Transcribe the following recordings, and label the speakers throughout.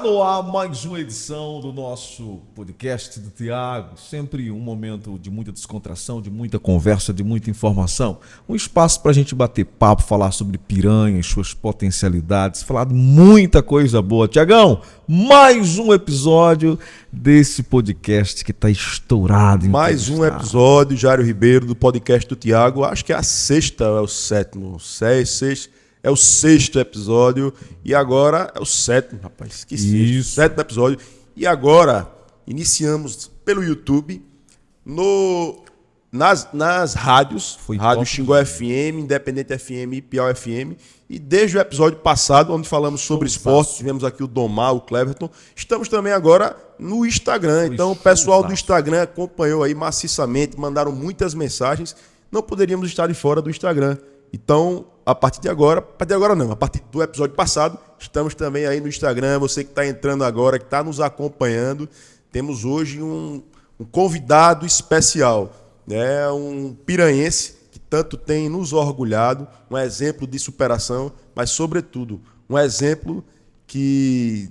Speaker 1: no ar mais uma edição do nosso podcast do Tiago. Sempre um momento de muita descontração, de muita conversa, de muita informação. Um espaço para a gente bater papo, falar sobre piranhas, suas potencialidades, falar de muita coisa boa. Tiagão, mais um episódio desse podcast que está estourado.
Speaker 2: Mais um episódio, Jário Ribeiro, do podcast do Tiago. Acho que é a sexta, é o sétimo. É o sexto episódio e agora é o sétimo, rapaz. Esqueci.
Speaker 1: Isso.
Speaker 2: Sétimo episódio. E agora iniciamos pelo YouTube, nas rádios. Rádio Xingó FM, Independente FM e Piau FM. E desde o episódio passado, onde falamos sobre esporte, tivemos aqui o Domar, o Cleverton. Estamos também agora no Instagram. Então o pessoal do Instagram acompanhou aí maciçamente, mandaram muitas mensagens. Não poderíamos estar de fora do Instagram. Então, a partir do episódio passado, estamos também aí no Instagram. Você que está entrando agora, que está nos acompanhando, temos hoje um convidado especial, né? Um piranhense que tanto tem nos orgulhado, um exemplo de superação, mas, sobretudo, um exemplo que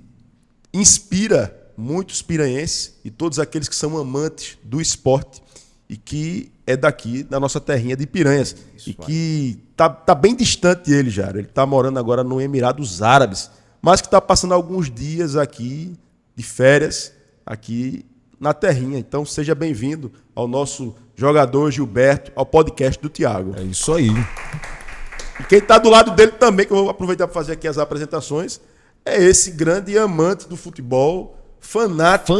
Speaker 2: inspira muitos piranhenses e todos aqueles que são amantes do esporte e que é daqui, da nossa terrinha de Piranhas. Isso, e que tá bem distante dele, Jário. Ele está morando agora no Emirados Árabes, mas que está passando alguns dias aqui, de férias, aqui na terrinha. Então, seja bem-vindo ao nosso jogador Gilberto, ao podcast do Tiago.
Speaker 1: É isso aí.
Speaker 2: E quem está do lado dele também, que eu vou aproveitar para fazer aqui as apresentações, é esse grande amante do futebol, fanático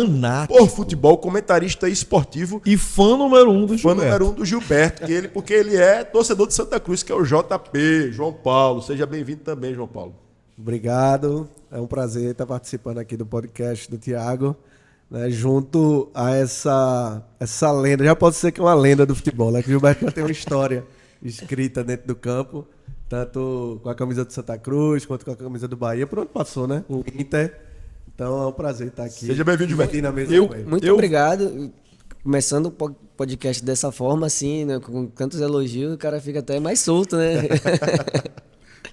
Speaker 2: por futebol, comentarista esportivo.
Speaker 1: E fã número um do Gilberto.
Speaker 2: Fã número um do Gilberto, porque ele é torcedor de Santa Cruz, que é o JP, João Paulo. Seja bem-vindo também, João Paulo.
Speaker 3: Obrigado. É um prazer estar participando aqui do podcast do Tiago, né, junto a essa lenda. Já pode ser que é uma lenda do futebol, né? Que o Gilberto já tem uma história escrita dentro do campo, tanto com a camisa do Santa Cruz, quanto com a camisa do Bahia. Por onde passou, né? O Inter. Então é um prazer estar aqui.
Speaker 2: Seja bem-vindo, Gilberto.
Speaker 4: Muito obrigado. Começando o podcast dessa forma, assim, né, com tantos elogios, o cara fica até mais solto, né?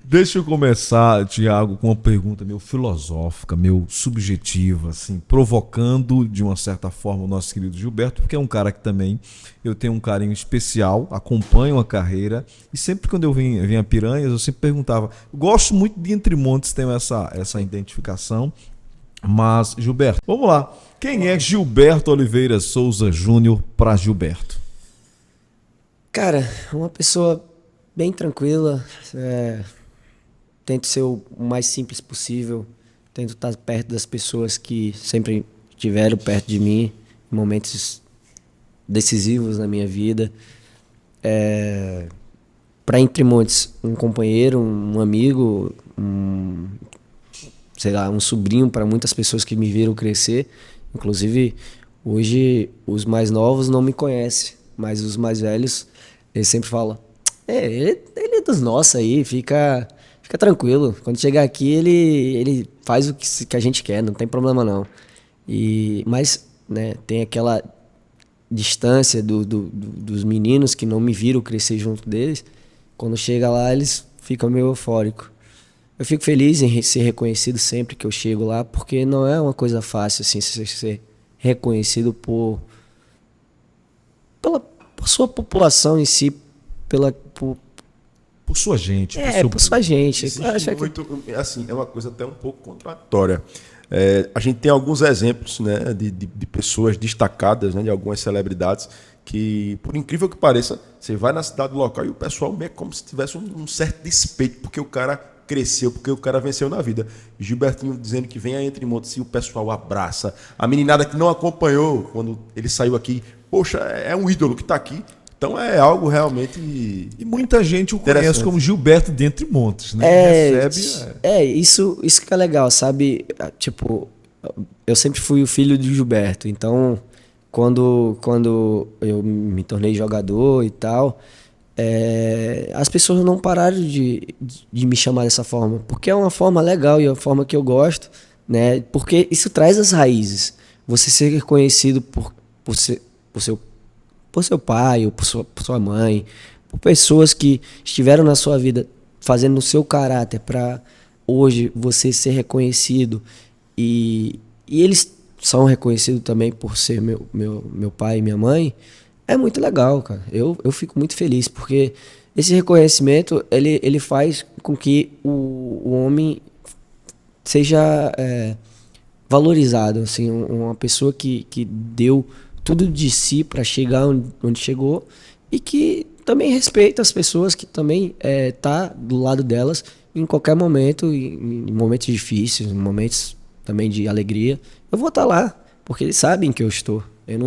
Speaker 1: Deixa eu começar, Tiago, com uma pergunta meio filosófica, meio subjetiva, assim, provocando de uma certa forma o nosso querido Gilberto, porque é um cara que também eu tenho um carinho especial, acompanho a carreira, e sempre quando eu vim a Piranhas, eu sempre perguntava, gosto muito de Entre Montes, tenho essa identificação. Mas, Gilberto, vamos lá. Quem é Gilberto Oliveira Souza Júnior para Gilberto?
Speaker 4: Cara, uma pessoa bem tranquila. Tento ser o mais simples possível. Tento estar perto das pessoas que sempre estiveram perto de mim em momentos decisivos na minha vida. Para Entre Montes, um companheiro, um amigo, sei lá, um sobrinho para muitas pessoas que me viram crescer. Inclusive, hoje, os mais novos não me conhecem, mas os mais velhos, eles sempre falam, ele é dos nossos aí, fica tranquilo. Quando chegar aqui, ele faz o que a gente quer, não tem problema não. Mas, né, tem aquela distância dos meninos que não me viram crescer junto deles. Quando chega lá, eles ficam meio eufóricos. Eu fico feliz em ser reconhecido sempre que eu chego lá, porque não é uma coisa fácil assim, ser reconhecido por sua população em si, por
Speaker 1: sua gente.
Speaker 4: Por sua gente.
Speaker 2: Assim, é uma coisa até um pouco contraditória. A gente tem alguns exemplos, né, de pessoas destacadas, né, de algumas celebridades, que, por incrível que pareça, você vai na cidade local e o pessoal é como se tivesse um certo despeito, porque o cara cresceu, porque o cara venceu na vida. Gilbertinho dizendo que vem a Entre Montes e o pessoal abraça. A meninada que não acompanhou quando ele saiu aqui, poxa, é um ídolo que está aqui. Então é algo realmente.
Speaker 1: E muita gente o conhece como Gilberto de Entre Montes, né?
Speaker 4: Isso que é legal, sabe? Tipo, eu sempre fui o filho de Gilberto, então quando eu me tornei jogador e tal, as pessoas não pararam de me chamar dessa forma, porque é uma forma legal e é uma forma que eu gosto, né? Porque isso traz as raízes. Você ser reconhecido por seu pai ou por sua mãe, por pessoas que estiveram na sua vida fazendo o seu caráter para hoje você ser reconhecido E eles são reconhecidos também por ser meu pai e minha mãe. É muito legal, cara. Eu fico muito feliz, porque esse reconhecimento, ele faz com que o homem seja valorizado, assim, uma pessoa que deu tudo de si para chegar onde chegou e que também respeita as pessoas, que também tá do lado delas em qualquer momento, em momentos difíceis, em momentos também de alegria. Eu vou estar lá, porque eles sabem que eu estou. Eu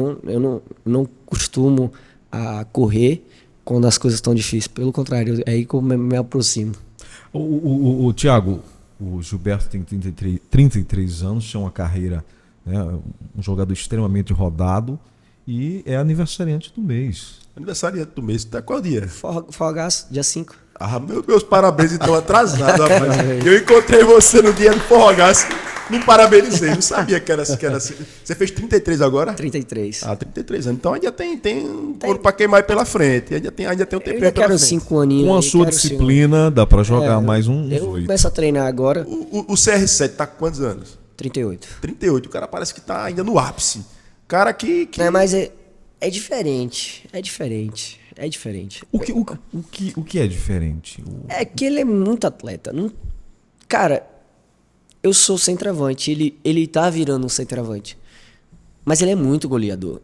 Speaker 4: não costumo a correr quando as coisas estão difíceis. Pelo contrário, é aí que eu me aproximo.
Speaker 1: O Thiago, o Gilberto tem 33 anos, tinha uma carreira, né, um jogador extremamente rodado e é aniversariante do mês.
Speaker 2: Aniversariante do mês, tá qual dia?
Speaker 4: Forragaço, dia 5.
Speaker 2: Ah, meus parabéns, então, atrasado, rapaz. Eu encontrei você no dia do Forrogaço, não parabenizei, não sabia que era assim. Você fez 33 agora?
Speaker 4: 33.
Speaker 2: Ah, 33 anos. Então ainda tem um couro pra queimar aí pela frente. Ainda tem um tempinho
Speaker 4: Eu
Speaker 2: pela
Speaker 4: quero
Speaker 2: frente.
Speaker 4: 5 aninhos.
Speaker 1: Com a
Speaker 4: aí,
Speaker 1: sua
Speaker 4: quero
Speaker 1: disciplina, dá pra jogar mais uns
Speaker 4: Eu
Speaker 1: 8.
Speaker 4: começo a treinar agora,
Speaker 2: O CR7 tá com quantos anos?
Speaker 4: 38.
Speaker 2: 38. O cara parece que tá ainda no ápice. Cara que...
Speaker 4: Mas é diferente. É diferente. É diferente.
Speaker 1: O que é diferente?
Speaker 4: É que ele é muito atleta. Cara, eu sou centroavante. Ele tá virando um centroavante. Mas ele é muito goleador.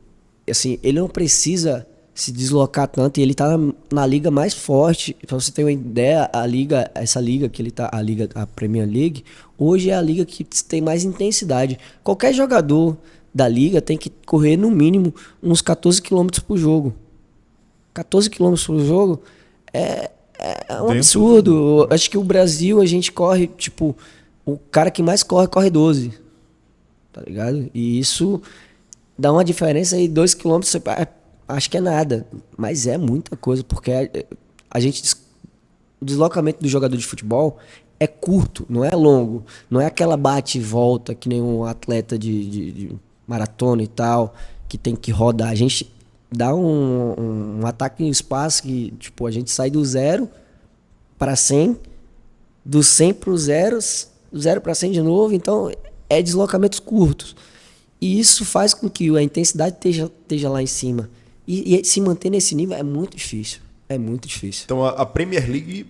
Speaker 4: Assim, ele não precisa se deslocar tanto e ele tá na liga mais forte. Pra você ter uma ideia, essa liga que ele tá, a Premier League, hoje é a liga que tem mais intensidade. Qualquer jogador da liga tem que correr no mínimo uns 14 km por jogo. 14 km por jogo é um absurdo. Acho que o Brasil, a gente corre, tipo, o cara que mais corre 12. Tá ligado? E isso dá uma diferença aí, 2 km, acho que é nada. Mas é muita coisa, porque o deslocamento do jogador de futebol é curto, não é longo. Não é aquela bate e volta que nem um atleta de maratona e tal, que tem que rodar. A gente dá um ataque em espaço que, tipo, a gente sai do 0 para 100, do 100 para o 0, do 0 para 100 de novo. Então, é deslocamentos curtos. E isso faz com que a intensidade esteja lá em cima. E se manter nesse nível é muito difícil. É muito difícil.
Speaker 2: Então, a Premier League,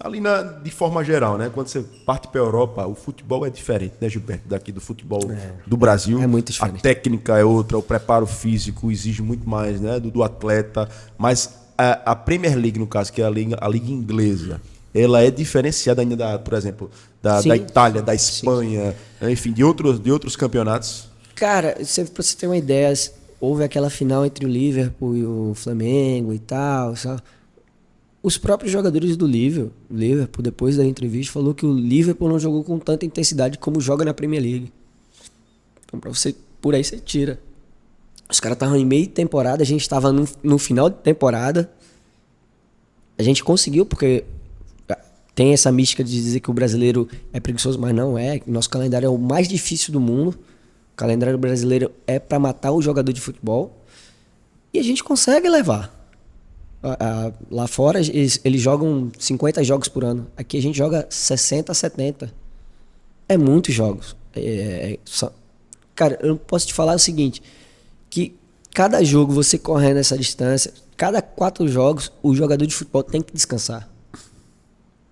Speaker 2: ali de forma geral, né? Quando você parte para a Europa, o futebol é diferente, né, Gilberto? Daqui do futebol do Brasil.
Speaker 4: É muito diferente.
Speaker 2: A técnica é outra, o preparo físico exige muito mais, né, do atleta. Mas a Premier League, no caso, que é a liga inglesa, ela é diferenciada ainda, por exemplo, da Itália, da Espanha, enfim, de outros campeonatos.
Speaker 4: Cara, pra você ter uma ideia, houve aquela final entre o Liverpool e o Flamengo e tal, sabe? Os próprios jogadores do Liverpool, depois da entrevista, falou que o Liverpool não jogou com tanta intensidade como joga na Premier League. Então, por aí você tira. Os caras estavam em meio de temporada, a gente estava no final de temporada. A gente conseguiu, porque tem essa mística de dizer que o brasileiro é preguiçoso, mas não é. Nosso calendário é o mais difícil do mundo. O calendário brasileiro é para matar o jogador de futebol. E a gente consegue levar. Lá fora eles jogam 50 jogos por ano. Aqui a gente joga 60, 70. É muitos jogos. Cara, eu posso te falar o seguinte, que cada jogo você correndo essa distância, cada 4 jogos, o jogador de futebol tem que descansar.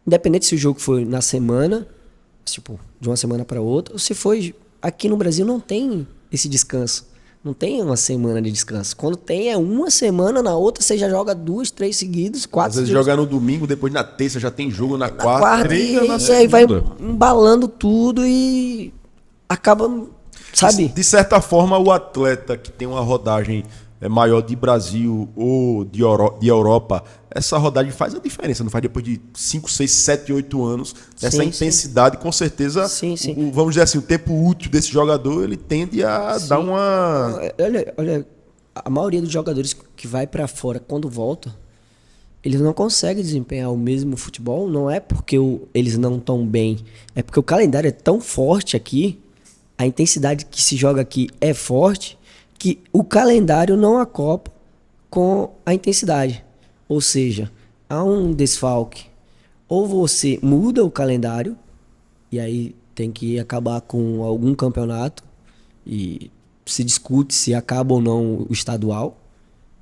Speaker 4: Independente se o jogo foi na semana, tipo, de uma semana para outra, ou se foi... Aqui no Brasil não tem esse descanso. Não tem uma semana de descanso. Quando tem, é uma semana, na outra você já joga 2, 3 seguidos, 4
Speaker 2: Às vezes
Speaker 4: seguidos.
Speaker 2: joga no domingo, depois na terça já tem jogo na quarta.
Speaker 4: E aí vai embalando tudo e acaba, sabe?
Speaker 2: De certa forma, o atleta que tem uma rodagem maior de Brasil ou de Europa, essa rodagem faz a diferença, não faz depois de 5, 6, 7, 8 anos. Essa intensidade, com certeza, vamos dizer assim, o tempo útil desse jogador, ele tende a dar uma...
Speaker 4: Olha, a maioria dos jogadores que vai pra fora, quando volta, eles não conseguem desempenhar o mesmo futebol, não é porque eles não estão bem, é porque o calendário é tão forte aqui, a intensidade que se joga aqui é forte, que o calendário não acopla com a intensidade. Ou seja, há um desfalque. Ou você muda o calendário, e aí tem que acabar com algum campeonato e se discute se acaba ou não o estadual,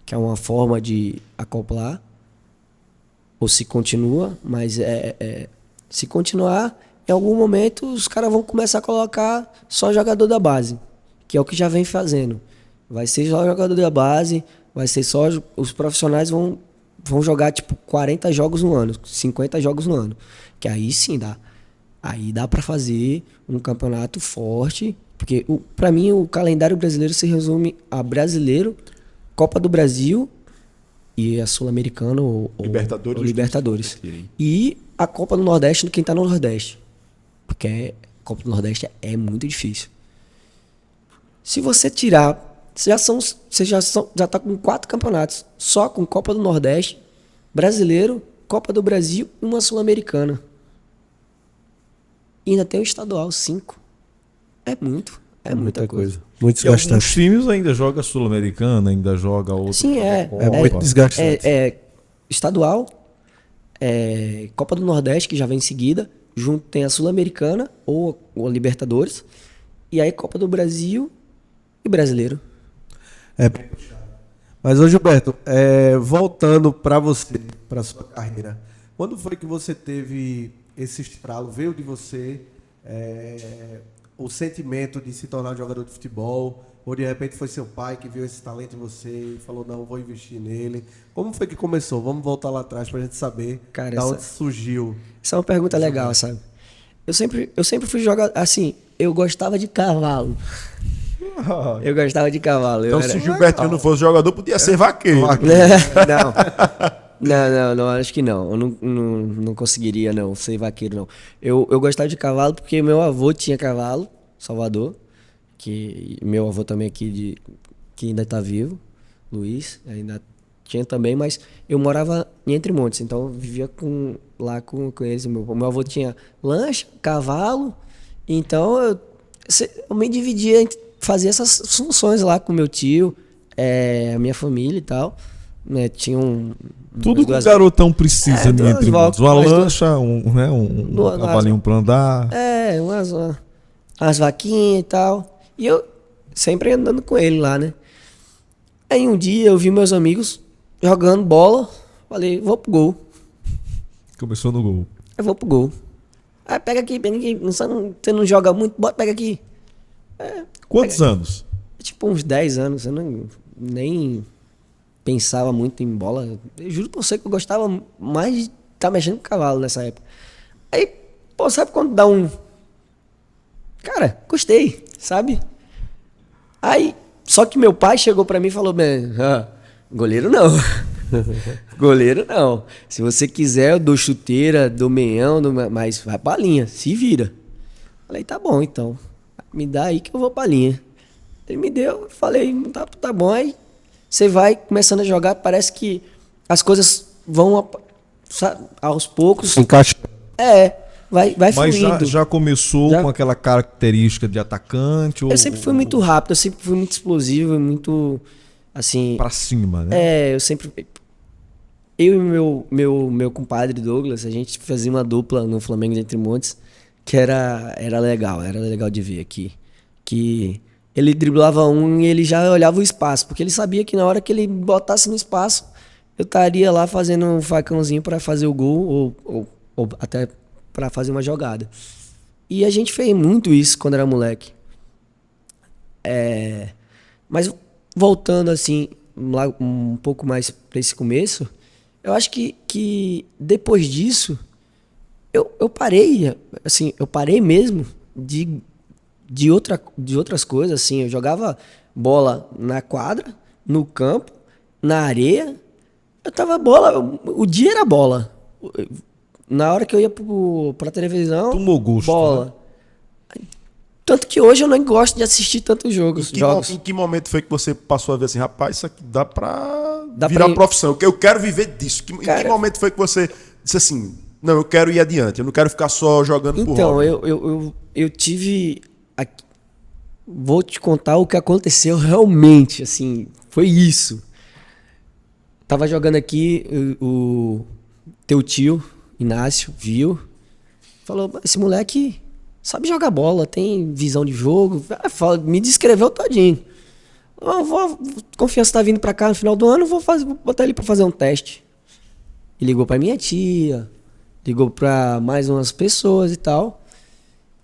Speaker 4: que é uma forma de acoplar, ou se continua, mas se continuar, em algum momento os caras vão começar a colocar só jogador da base, que é o que já vem fazendo. Vai ser só jogador da base, vai ser só os profissionais vão jogar tipo 40 jogos no ano, 50 jogos no ano, que aí sim dá. Aí dá para fazer um campeonato forte, porque para mim o calendário brasileiro se resume a Brasileiro, Copa do Brasil e a Sul-Americana ou Libertadores. E a Copa do Nordeste, quem tá no Nordeste. Porque a Copa do Nordeste é muito difícil. Se você tirar, você já tá com 4 campeonatos, só com Copa do Nordeste, Brasileiro, Copa do Brasil e uma Sul-Americana. E ainda tem o estadual, 5. É muita coisa.
Speaker 3: Muito
Speaker 1: E
Speaker 3: desgastante.
Speaker 1: alguns times ainda joga Sul-Americana, ainda joga outro.
Speaker 4: Sim,
Speaker 3: É muito desgastante.
Speaker 4: Estadual, Copa do Nordeste, que já vem em seguida, junto tem a Sul-Americana ou a Libertadores, e aí Copa do Brasil e Brasileiro.
Speaker 3: É bem puxado. Mas, ô Gilberto, voltando para você, para sua carreira, quando foi que você teve esse estralo? Veio de você o sentimento de se tornar jogador de futebol? Ou de repente foi seu pai que viu esse talento em você e falou, não, vou investir nele? Como foi que começou? Vamos voltar lá atrás pra gente saber da onde surgiu.
Speaker 4: Essa é uma pergunta legal, sabe? Eu sempre fui jogador, assim, eu gostava de cavalo. Eu gostava de cavalo.
Speaker 2: Então, se o Gilbertinho não fosse jogador, podia ser vaqueiro.
Speaker 4: Não, acho que não. Eu não conseguiria, não, ser vaqueiro, não. Eu gostava de cavalo porque meu avô tinha cavalo, Salvador, que meu avô também aqui, que ainda está vivo, Luiz, ainda tinha também, mas eu morava em Entre Montes, então eu vivia lá com eles. Meu avô tinha lancha, cavalo, então eu me dividia entre fazer essas funções lá com meu tio, a minha família e tal. Né, tinha
Speaker 1: tudo que o garotão precisa entre nós. Uma lancha, um cavalinho pra andar.
Speaker 4: Umas vaquinhas e tal. E eu sempre andando com ele lá, né? Aí um dia eu vi meus amigos jogando bola. Falei, vou pro gol.
Speaker 1: Começou no gol.
Speaker 4: Eu vou pro gol. Aí pega aqui. Você não joga muito, pega aqui.
Speaker 1: Quantos anos?
Speaker 4: Tipo uns 10 anos. Eu nem pensava muito em bola. Eu juro pra você que eu gostava mais de estar mexendo com cavalo nessa época. Aí, sabe quando dá um... Cara, gostei, sabe? Aí, só que meu pai chegou pra mim e falou, goleiro não. Goleiro não. Se você quiser, eu dou chuteira, dou meião, mas vai pra linha, se vira. Falei, tá bom então. Me dá aí que eu vou pra linha. Ele me deu, falei, tá bom. Aí você vai começando a jogar, parece que as coisas vão aos poucos.
Speaker 3: Encaixa.
Speaker 4: Vai
Speaker 1: Mas
Speaker 4: fluindo.
Speaker 1: já começou com aquela característica de atacante?
Speaker 4: Eu sempre fui muito rápido, eu sempre fui muito explosivo, muito, assim...
Speaker 1: Pra cima, né?
Speaker 4: Eu sempre... Eu e meu compadre Douglas, a gente fazia uma dupla no Flamengo de Entre Montes, que era legal de ver aqui. Que ele driblava um e ele já olhava o espaço, porque ele sabia que na hora que ele botasse no espaço, eu estaria lá fazendo um facãozinho para fazer o gol ou até para fazer uma jogada. E a gente fez muito isso quando era moleque. Mas voltando assim, lá um pouco mais para esse começo, eu acho que depois disso, eu parei, assim, eu parei mesmo de outras coisas, assim, eu jogava bola na quadra, no campo, na areia, eu tava o dia era bola. Na hora que eu ia pra televisão,
Speaker 1: tomou gosto,
Speaker 4: bola.
Speaker 1: Né?
Speaker 4: Tanto que hoje eu não gosto de assistir tantos jogos.
Speaker 2: Em que momento foi que você passou a ver assim, rapaz, isso aqui dá pra virar uma profissão, eu quero viver disso. Em que momento foi que você disse assim, não, eu quero ir adiante, eu não quero ficar só jogando por hobby?
Speaker 4: Então, eu tive... Vou te contar o que aconteceu realmente, assim, foi isso. Tava jogando aqui, o teu tio, Inácio, viu, falou, esse moleque sabe jogar bola, tem visão de jogo. Me descreveu todinho. Confiança tá vindo pra cá no final do ano, vou botar ele pra fazer um teste. E ligou pra minha tia, ligou pra mais umas pessoas e tal.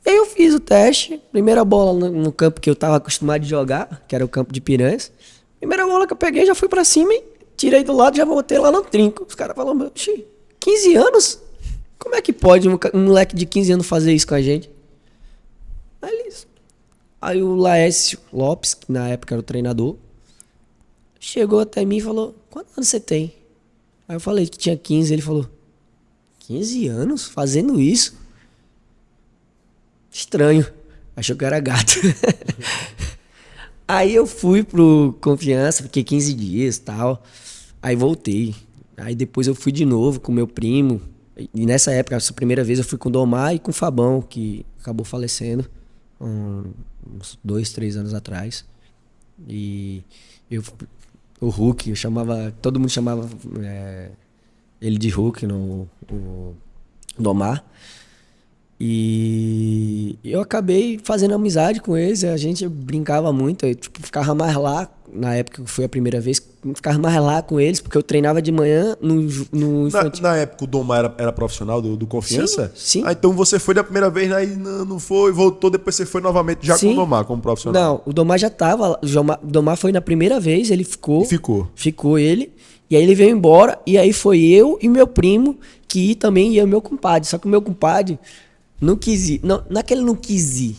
Speaker 4: E aí eu fiz o teste, primeira bola no campo que eu tava acostumado de jogar, que era o campo de Piranhas. Primeira bola que eu peguei, já fui pra cima e tirei do lado, já voltei lá no trinco. Os caras falaram, 15 anos? Como é que pode um moleque de 15 anos fazer isso com a gente? Aí o Laércio Lopes, que na época era o treinador, chegou até mim e falou, quantos anos você tem? Aí eu falei que tinha 15, ele falou, 15 anos fazendo isso? Estranho. Achou que eu era gato. Aí eu fui pro Confiança, fiquei 15 dias e tal. Aí voltei. Aí depois eu fui de novo com meu primo. E nessa época, essa primeira vez, eu fui com o Domar e com o Fabão, que acabou falecendo uns 2, 3 anos atrás. E o Hulk, eu chamava, todo mundo chamava ele de Hulk, o Domar. E eu acabei fazendo amizade com eles, a gente brincava muito, eu ficava mais lá, na época que foi a primeira vez, ficava mais lá com eles, porque eu treinava de manhã no infantil.
Speaker 2: Na época o Domar era profissional do Confiança?
Speaker 4: Sim.
Speaker 2: Ah, então você foi da primeira vez, aí não foi, voltou, depois você foi novamente já com o Domar como profissional?
Speaker 4: Não, o Domar já tava, o Domar foi na primeira vez, ele ficou. Ficou ele, e aí ele veio embora, e aí foi eu e meu primo, que também ia o meu compadre, só que o meu compadre não quis ir. Não é que ele não quis ir.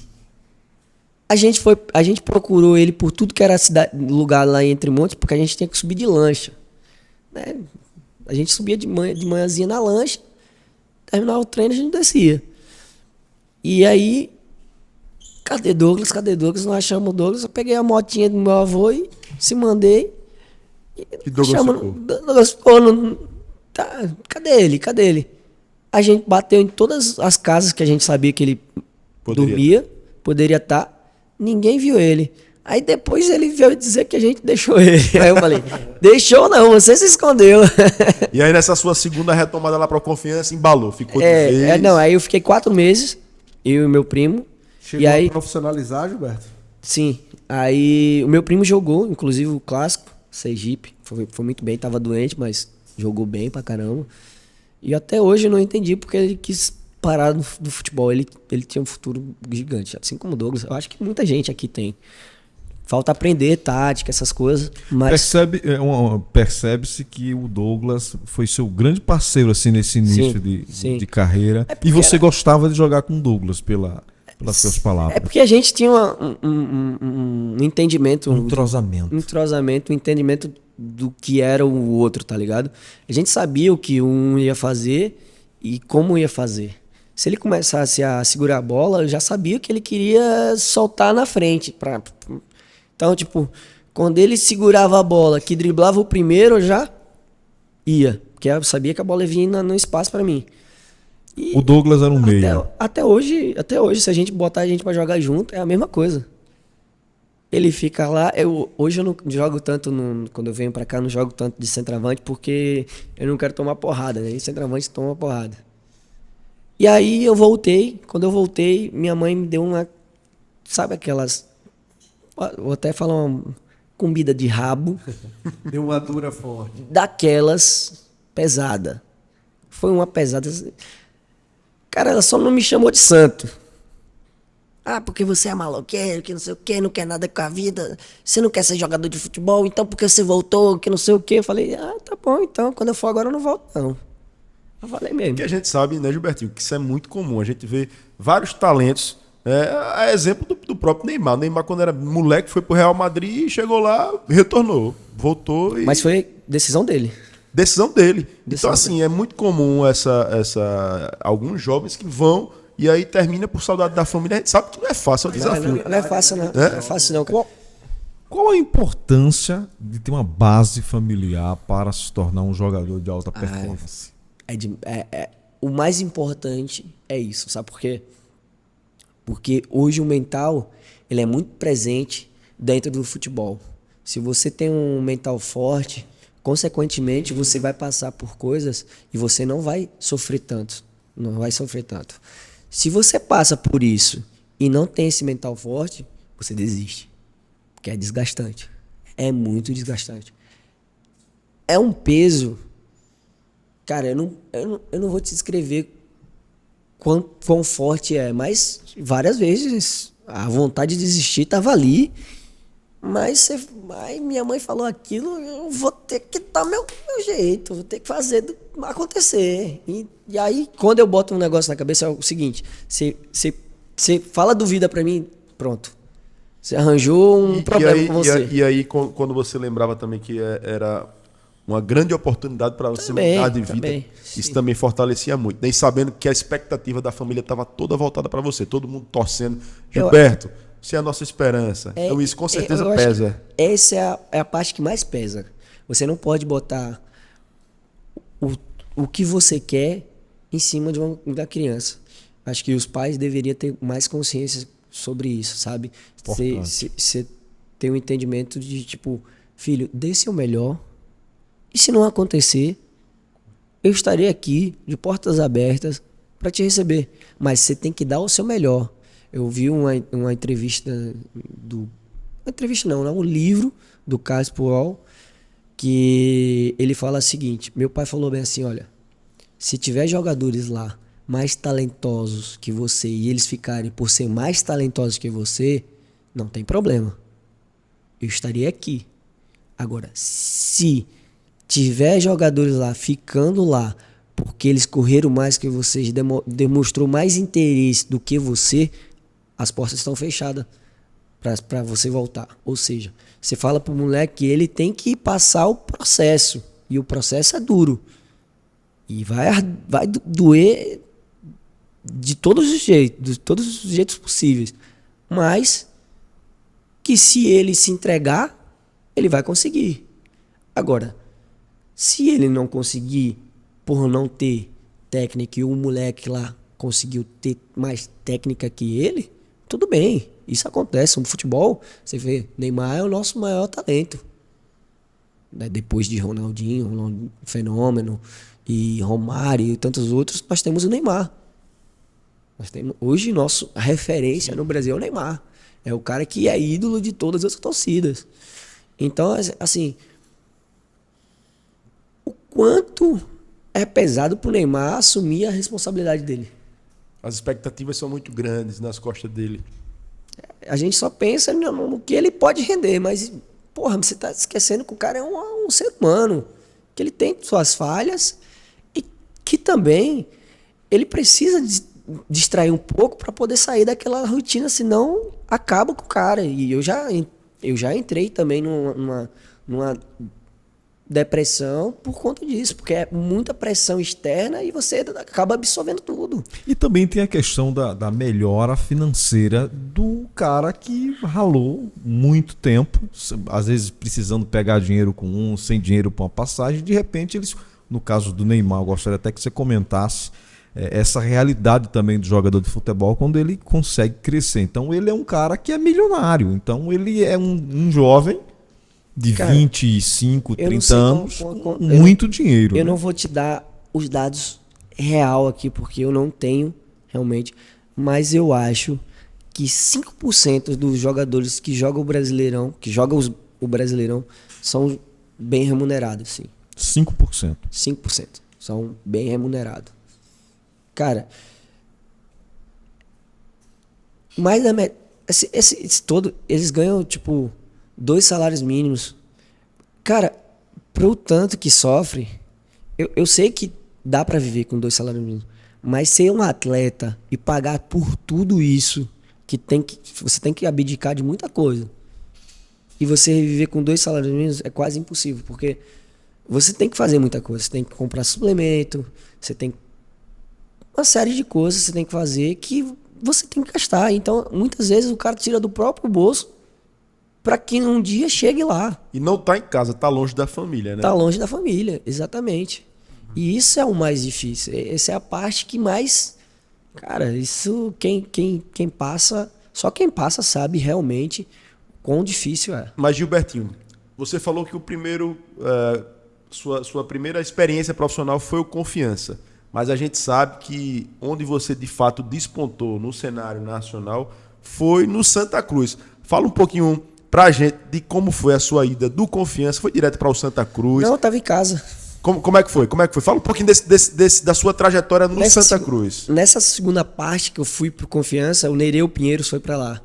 Speaker 4: A gente procurou ele por tudo que era lugar lá entre montes, porque a gente tinha que subir de lancha. Né? A gente subia de manhãzinha na lancha, terminava o treino, a gente descia. E aí, cadê Douglas? Não achamos o Douglas. Eu peguei a motinha do meu avô e se mandei.
Speaker 2: E
Speaker 4: Douglas ficou. Tá, cadê ele? A gente bateu em todas as casas que a gente sabia que ele poderia estar. Ninguém viu ele. Aí depois ele veio dizer que a gente deixou ele. Aí eu falei, deixou não, você se escondeu.
Speaker 2: E aí nessa sua segunda retomada lá pra Confiança, embalou, ficou de vez.
Speaker 4: Não, aí eu fiquei 4 meses, eu e meu primo.
Speaker 3: Chegou
Speaker 4: e aí,
Speaker 3: a profissionalizar, Gilberto?
Speaker 4: Sim. Aí o meu primo jogou, inclusive o clássico, Sergipe. Foi muito bem, tava doente, mas jogou bem pra caramba. E até hoje eu não entendi porque ele quis parar do futebol. Ele tinha um futuro gigante, assim como o Douglas. Eu acho que muita gente aqui tem. Falta aprender tática, essas coisas. Mas
Speaker 1: Percebe-se que o Douglas foi seu grande parceiro assim, nesse início de carreira. E você gostava de jogar com o Douglas pelas suas palavras.
Speaker 4: É porque a gente tinha um entendimento.
Speaker 1: Um entrosamento.
Speaker 4: Um entendimento do que era o outro, tá ligado? A gente sabia o que um ia fazer e como ia fazer. Se ele começasse a segurar a bola, eu já sabia que ele queria soltar na frente. Então, tipo, quando ele segurava a bola, que driblava o primeiro, eu já ia. Porque eu sabia que a bola ia vir no espaço pra mim. E
Speaker 1: o Douglas era um meia.
Speaker 4: Até hoje, se a gente botar a gente pra jogar junto, é a mesma coisa. Ele fica lá. Hoje eu não jogo tanto, quando eu venho pra cá, eu não jogo tanto de centroavante, porque eu não quero tomar porrada, né? E centroavante toma porrada. E aí eu voltei. Quando eu voltei, minha mãe me deu uma. Sabe aquelas. Vou até falar uma comida de rabo.
Speaker 3: Deu uma dura forte.
Speaker 4: Daquelas pesada. Foi uma pesada. Cara, ela só não me chamou de santo. Ah, porque você é maloqueiro, que não sei o quê, não quer nada com a vida, você não quer ser jogador de futebol, então porque você voltou, que não sei o quê. Eu falei, tá bom, então, quando eu for agora eu não volto, não. Eu falei mesmo.
Speaker 2: Porque a gente sabe, né, Gilbertinho, que isso é muito comum. A gente vê vários talentos, a exemplo do próprio Neymar. O Neymar, quando era moleque, foi pro Real Madrid, chegou lá, retornou, voltou e...
Speaker 4: Mas foi decisão dele.
Speaker 2: Então, assim, é muito comum alguns jovens que vão e aí termina por saudade da família. A gente sabe que não é fácil, é um desafio.
Speaker 4: Não é fácil, não. Não é fácil, não, cara.
Speaker 1: Qual a importância de ter uma base familiar para se tornar um jogador de alta performance?
Speaker 4: O mais importante é isso, sabe por quê? Porque hoje o mental ele é muito presente dentro do futebol. Se você tem um mental forte, consequentemente você vai passar por coisas e você não vai sofrer tanto. Se você passa por isso e não tem esse mental forte, você desiste. Porque é desgastante. É muito desgastante. É um peso. Cara, eu não vou te descrever quão forte é, mas várias vezes a vontade de desistir estava ali. Mas minha mãe falou aquilo, eu vou ter que dar meu jeito, vou ter que fazer acontecer. E aí, quando eu boto um negócio na cabeça, é o seguinte: você fala duvida pra mim, pronto. Você arranjou um problema com você.
Speaker 2: E aí, quando você lembrava também que era uma grande oportunidade para você mudar de vida, isso também fortalecia muito. Nem sabendo que a expectativa da família estava toda voltada para você, todo mundo torcendo. Gilberto, você é a nossa esperança. Então isso com certeza pesa.
Speaker 4: Essa é a parte que mais pesa. Você não pode botar o que você quer em cima da criança. Acho que os pais deveriam ter mais consciência sobre isso, sabe? Você ter um entendimento de tipo, filho, dê seu melhor. E se não acontecer, eu estarei aqui de portas abertas para te receber. Mas você tem que dar o seu melhor. Eu vi uma entrevista um livro do Carlos Pual, que ele fala o seguinte: meu pai falou bem assim, olha, se tiver jogadores lá mais talentosos que você e eles ficarem por ser mais talentosos que você, não tem problema. Eu estaria aqui. Agora, se tiver jogadores lá ficando lá porque eles correram mais que você, demonstrou mais interesse do que você, as portas estão fechadas para você voltar. Ou seja, você fala pro moleque que ele tem que passar o processo. E o processo é duro. E vai doer de todos os jeitos possíveis. Mas que se ele se entregar, ele vai conseguir. Agora, se ele não conseguir por não ter técnica e o moleque lá conseguiu ter mais técnica que ele, tudo bem, isso acontece. No futebol, você vê, Neymar é o nosso maior talento. Depois de Ronaldinho, Fenômeno, e Romário e tantos outros, nós temos o Neymar. Hoje, a referência no Brasil é o Neymar. É o cara que é ídolo de todas as torcidas. Então, assim, o quanto é pesado pro Neymar assumir a responsabilidade dele.
Speaker 2: As expectativas são muito grandes nas costas dele.
Speaker 4: A gente só pensa no que ele pode render, mas, porra, você tá esquecendo que o cara é um ser humano, que ele tem suas falhas e que também ele precisa distrair um pouco para poder sair daquela rotina, senão acaba com o cara. E eu já entrei também numa depressão por conta disso, porque é muita pressão externa e você acaba absorvendo tudo.
Speaker 1: E também tem a questão da melhora financeira do cara que ralou muito tempo, às vezes precisando pegar dinheiro com sem dinheiro para uma passagem, de repente eles, no caso do Neymar, eu gostaria até que você comentasse essa realidade também do jogador de futebol quando ele consegue crescer. Então ele é um cara que é milionário, então ele é um jovem de 25, 30 anos, com muito dinheiro.
Speaker 4: Eu não vou te dar os dados real aqui, porque eu não tenho realmente, mas eu acho que 5% dos jogadores que jogam o Brasileirão, o Brasileirão, são bem remunerados, sim.
Speaker 1: 5%?
Speaker 4: 5% são bem remunerados. Cara, mais da metade, esse todo, eles ganham, tipo, 2 salários mínimos. Cara, pro tanto que sofre, eu sei que dá pra viver com 2 salários mínimos, mas ser um atleta e pagar por tudo isso, você tem que abdicar de muita coisa. E você viver com 2 salários mínimos é quase impossível, porque você tem que fazer muita coisa. Você tem que comprar suplemento, você tem uma série de coisas que você tem que fazer que você tem que gastar. Então, muitas vezes o cara tira do próprio bolso para que um dia chegue lá.
Speaker 2: E não tá em casa, tá longe da família, né?
Speaker 4: Tá longe da família, exatamente. E isso é o mais difícil. Essa é a parte que mais... Cara, isso quem passa... Só quem passa sabe realmente quão difícil é.
Speaker 2: Mas, Gilbertinho, você falou que sua primeira experiência profissional foi o Confiança. mas a gente sabe que onde você de fato despontou no cenário nacional foi no Santa Cruz. Fala um pouquinho pra gente de como foi a sua ida do Confiança. Foi direto para o Santa Cruz?
Speaker 4: Não, eu tava em casa.
Speaker 2: Como é que foi? Fala um pouquinho da sua trajetória no Santa Cruz.
Speaker 4: Nessa segunda parte que eu fui pro Confiança, o Nereu Pinheiros foi pra lá.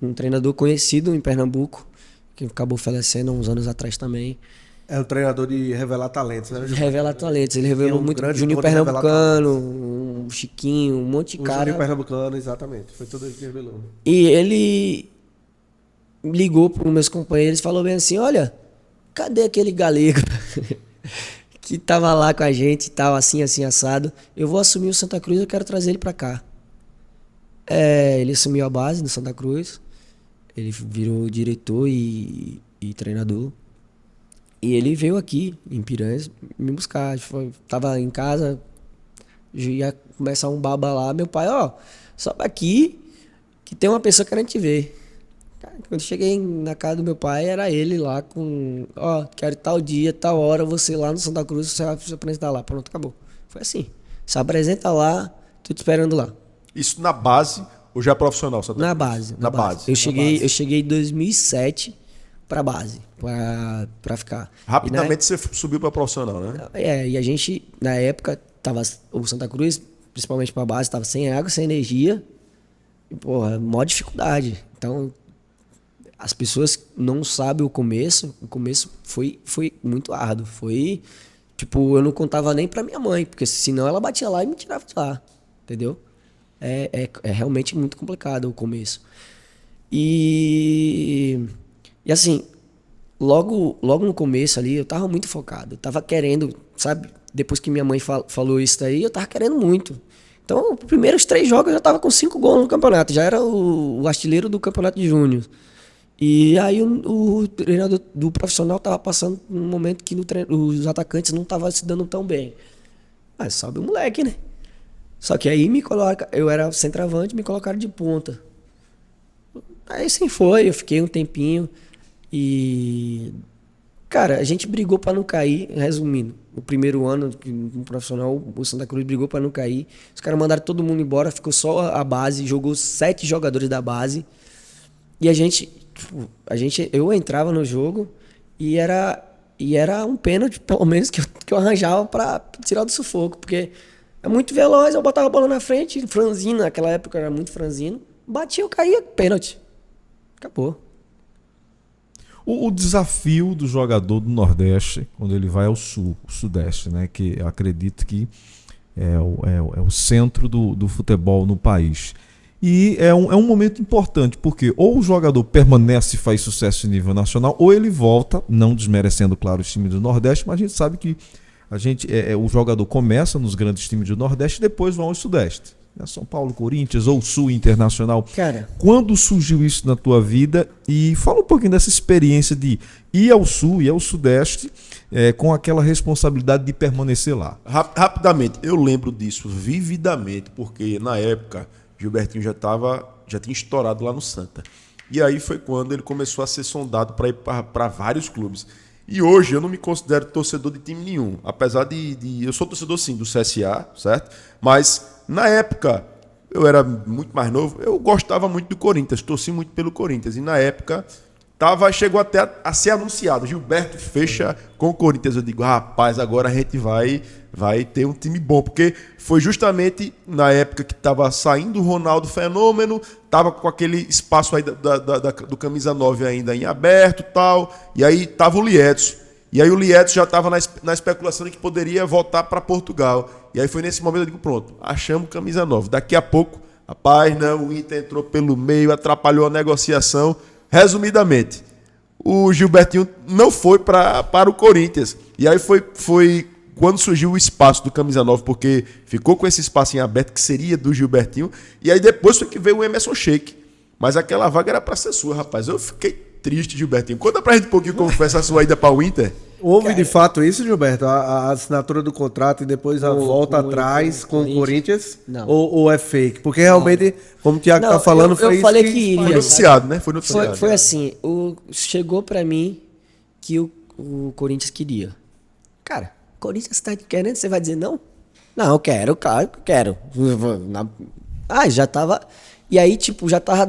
Speaker 4: Um treinador conhecido em Pernambuco, que acabou falecendo há uns anos atrás também.
Speaker 3: É o treinador de revelar talentos, né?
Speaker 4: Revela talentos. Ele revelou muito Juninho Pernambucano, o Chiquinho, um monte de cara.
Speaker 3: Juninho Pernambucano, exatamente. Foi tudo ele que revelou.
Speaker 4: E ele ligou para os meus companheiros e falou bem assim, olha, cadê aquele galego que tava lá com a gente e tal, assim, assado? Eu vou assumir o Santa Cruz, eu quero trazer ele para cá. Ele assumiu a base do Santa Cruz, ele virou diretor e treinador. E ele veio aqui, em Piranhas, me buscar. Tava em casa, ia começar um baba lá. Meu pai, sobe aqui, que tem uma pessoa querendo te ver. Cara, quando cheguei na casa do meu pai, era ele lá com... quero tal dia, tal hora, você lá no Santa Cruz, você vai se apresentar lá. Pronto, acabou. Foi assim. Se apresenta lá, tô te esperando lá.
Speaker 2: Isso na base ou já profissional? Santa Cruz?
Speaker 4: Na base.
Speaker 2: Na base.
Speaker 4: Eu cheguei em 2007... pra base, pra ficar.
Speaker 2: Rapidamente você subiu pra profissional, né?
Speaker 4: E a gente, na época, o Santa Cruz, principalmente pra base, tava sem água, sem energia, e, maior dificuldade. Então, as pessoas não sabem o começo foi muito árduo, eu não contava nem pra minha mãe, porque senão ela batia lá e me tirava de lá, entendeu? É realmente muito complicado o começo. E assim, logo no começo ali, eu tava muito focado. Eu tava querendo, sabe? Depois que minha mãe falou isso daí, eu tava querendo muito. Então, os primeiros 3 jogos eu já tava com 5 gols no campeonato. Já era o artilheiro do campeonato de júnior. E aí o treinador do profissional tava passando um momento que os atacantes não estavam se dando tão bem. Mas sobe o moleque, né? Só que aí eu era centroavante, me colocaram de ponta. Aí sim foi, eu fiquei um tempinho. E, cara, a gente brigou pra não cair, resumindo. O primeiro ano no profissional, o Santa Cruz brigou pra não cair. Os caras mandaram todo mundo embora, ficou só a base, jogou 7 jogadores da base. E eu entrava no jogo e era um pênalti, pelo menos, que eu arranjava pra tirar do sufoco. Porque é muito veloz, eu botava a bola na frente, franzino, naquela época era muito franzino. Batia, eu caía, pênalti. Acabou.
Speaker 1: O desafio do jogador do Nordeste, quando ele vai ao Sul, o Sudeste, né, que eu acredito que é o centro do futebol no país. E é um momento importante, porque ou o jogador permanece e faz sucesso em nível nacional, ou ele volta, não desmerecendo, claro, os times do Nordeste, mas a gente sabe que o jogador começa nos grandes times do Nordeste e depois vão ao Sudeste. São Paulo, Corinthians ou Sul Internacional.
Speaker 4: Cara,
Speaker 1: quando surgiu isso na tua vida? E fala um pouquinho dessa experiência de ir ao Sul e ao Sudeste com aquela responsabilidade de permanecer lá.
Speaker 2: Rapidamente, eu lembro disso vividamente, porque na época Gilbertinho já tinha estourado lá no Santa. E aí foi quando ele começou a ser sondado para ir para vários clubes. E hoje eu não me considero torcedor de time nenhum, apesar eu sou torcedor sim do CSA, certo? Mas na época eu era muito mais novo, eu gostava muito do Corinthians, torci muito pelo Corinthians. E na época chegou até a ser anunciado, Gilberto fecha com o Corinthians. Eu digo, rapaz, agora a gente vai ter um time bom, porque foi justamente na época que estava saindo o Ronaldo Fenômeno, estava com aquele espaço aí do camisa 9 ainda em aberto e tal, e aí estava o Liedson. E aí o Liedson já estava na especulação de que poderia voltar para Portugal. E aí foi nesse momento eu digo, pronto, achamos camisa 9. Daqui a pouco, rapaz, o Inter entrou pelo meio, atrapalhou a negociação. Resumidamente, o Gilbertinho não foi para o Corinthians. E aí foi quando surgiu o espaço do camisa 9, porque ficou com esse espaço em aberto que seria do Gilbertinho. E aí depois foi que veio o Emerson Sheik. Mas aquela vaga era para ser sua, rapaz. Eu fiquei triste, Gilbertinho. Conta pra gente um pouquinho como foi essa sua ida para o Inter.
Speaker 3: Houve de fato isso, Gilberto? A assinatura do contrato e depois a volta atrás com o Corinthians?
Speaker 4: Não.
Speaker 3: Ou é fake? Porque realmente, como o Thiago está falando, foi
Speaker 4: eu
Speaker 3: isso
Speaker 4: falei que iria.
Speaker 2: Foi noticiado, né? Foi noticiado.
Speaker 4: Foi assim, chegou pra mim que o Corinthians queria. Cara, Corinthians tá querendo, você vai dizer não? Não, eu quero, claro que eu quero. Já tava. E aí, tipo, já tava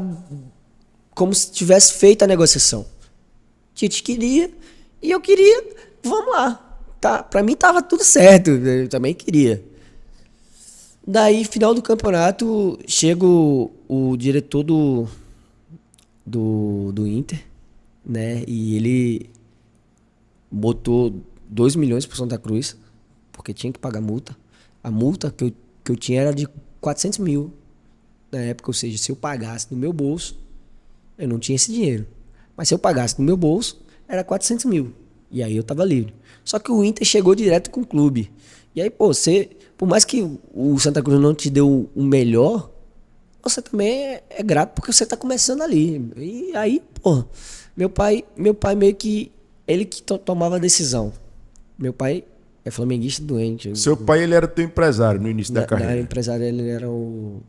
Speaker 4: como se tivesse feito a negociação. Tite queria e eu queria, vamos lá. Tá, pra mim tava tudo certo, eu também queria. Daí, final do campeonato, chega o diretor do Inter, né? E ele botou 2 milhões pro Santa Cruz, porque tinha que pagar multa. A multa que eu tinha era de 400 mil na época, ou seja, se eu pagasse do meu bolso, eu não tinha esse dinheiro. Mas se eu pagasse do meu bolso, era 400 mil. E aí eu tava livre. Só que o Inter chegou direto com o clube. E aí, pô, por mais que o Santa Cruz não te deu o melhor, você também é grato porque você tá começando ali. E aí, pô, meu pai meio que, ele que tomava a decisão. Meu pai é flamenguista doente.
Speaker 2: Seu pai, ele era teu empresário no início da carreira.
Speaker 4: O empresário, ele era o...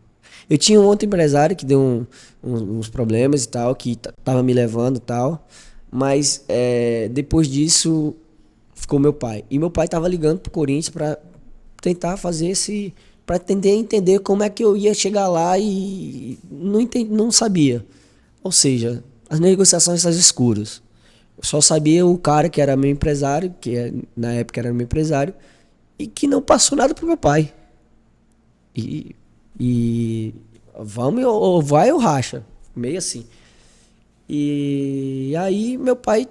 Speaker 4: Eu tinha um outro empresário que deu uns problemas e tal, que tava me levando e tal. Mas depois disso, ficou meu pai. E meu pai tava ligando pro Corinthians pra tentar fazer pra tentar entender como é que eu ia chegar lá e não sabia. Ou seja, as negociações às escuras. Eu só sabia o cara que era meu empresário, na época era meu empresário, e que não passou nada pro meu pai. E vamos, ou vai ou racha. Meio assim. E aí meu pai,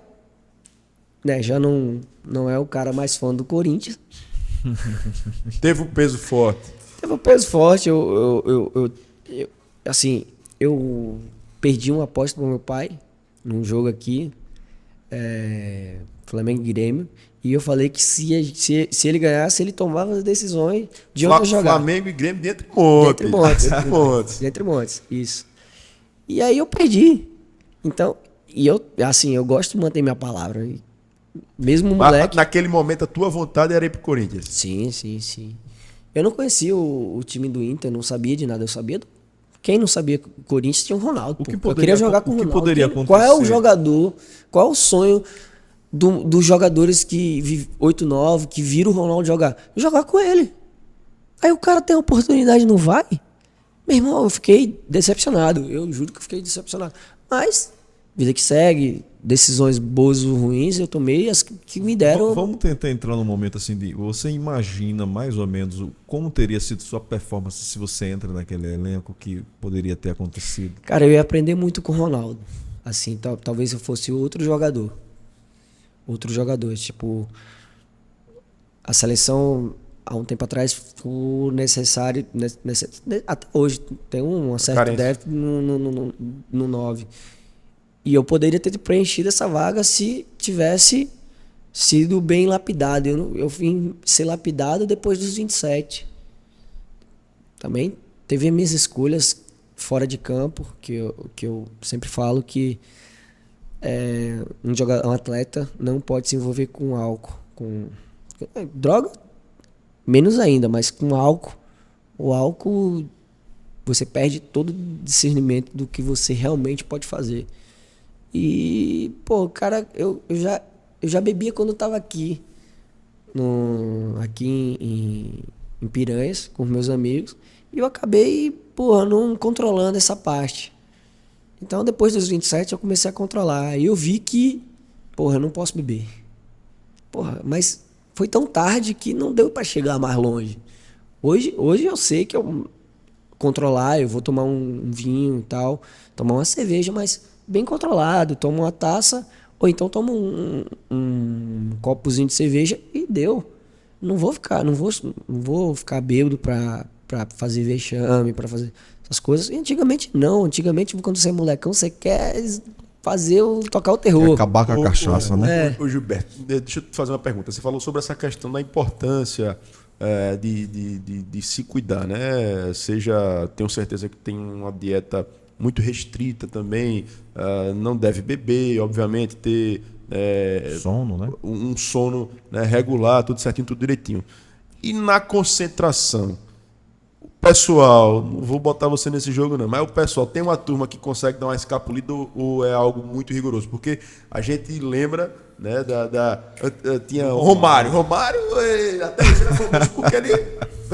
Speaker 4: né, já não é o cara mais fã do Corinthians.
Speaker 2: Teve um peso forte.
Speaker 4: Teve um peso forte. Eu perdi uma aposta pro meu pai num jogo aqui, Flamengo e Grêmio. E eu falei que se ele ganhasse, ele tomava as decisões de onde eu jogar.
Speaker 2: Flamengo e Grêmio dentre montes.
Speaker 4: Dentre montes, isso. E aí eu perdi. Então, eu gosto de manter minha palavra. Mesmo moleque...
Speaker 2: Naquele momento, a tua vontade era ir pro Corinthians?
Speaker 4: Sim. Eu não conhecia o time do Inter, não sabia de nada. Eu sabia... Quem não sabia que o Corinthians tinha o Ronaldo. Eu queria jogar com o Ronaldo.
Speaker 1: O que poderia acontecer?
Speaker 4: Qual é o jogador, qual é o sonho dos jogadores que vivem 8-9, que viram o Ronaldo jogar? Jogar com ele. Aí o cara tem a oportunidade e não vai? Meu irmão, eu fiquei decepcionado. Eu juro que eu fiquei decepcionado. Mas, vida que segue, decisões boas ou ruins, eu tomei as que me deram.
Speaker 1: Vamos tentar entrar num momento assim de... Você imagina mais ou menos como teria sido sua performance se você entra naquele elenco que poderia ter acontecido?
Speaker 4: Cara, eu ia aprender muito com o Ronaldo. Assim, talvez eu fosse outro jogador. Tipo, a seleção há um tempo atrás foi necessário, até hoje tem um certo déficit no 9. E eu poderia ter preenchido essa vaga se tivesse sido bem lapidado. Eu vim ser lapidado depois dos 27. Também teve minhas escolhas fora de campo, que eu sempre falo que um atleta não pode se envolver com álcool. Com droga, menos ainda, mas com álcool. O álcool, você perde todo o discernimento do que você realmente pode fazer. E, pô, cara, eu já bebia quando eu tava aqui em Piranhas, com meus amigos, e eu acabei, porra, não controlando essa parte. Então, depois dos 27, eu comecei a controlar. E eu vi que, porra, eu não posso beber. Porra, mas foi tão tarde que não deu pra chegar mais longe. Hoje eu sei que eu controlar, eu vou tomar um vinho e tal, tomar uma cerveja, mas bem controlado, tomo uma taça, ou então tomo um copozinho de cerveja e deu. Não vou ficar bêbado pra fazer vexame, pra fazer essas coisas. E antigamente não. Antigamente, quando você é molecão, você quer tocar o terror.
Speaker 1: Quer acabar com a cachaça, né?
Speaker 2: Ô Gilberto, deixa eu te fazer uma pergunta. Você falou sobre essa questão da importância de se cuidar, né? Tenho certeza que tem uma dieta muito restrita também, não deve beber, obviamente, ter
Speaker 1: sono, né?
Speaker 2: um sono, né, regular, tudo certinho, tudo direitinho. E na concentração, o pessoal, não vou botar você nesse jogo não, mas o pessoal tem uma turma que consegue dar uma escapulida ou é algo muito rigoroso? Porque a gente lembra, né, tinha o Romário, até ele era famoso porque ele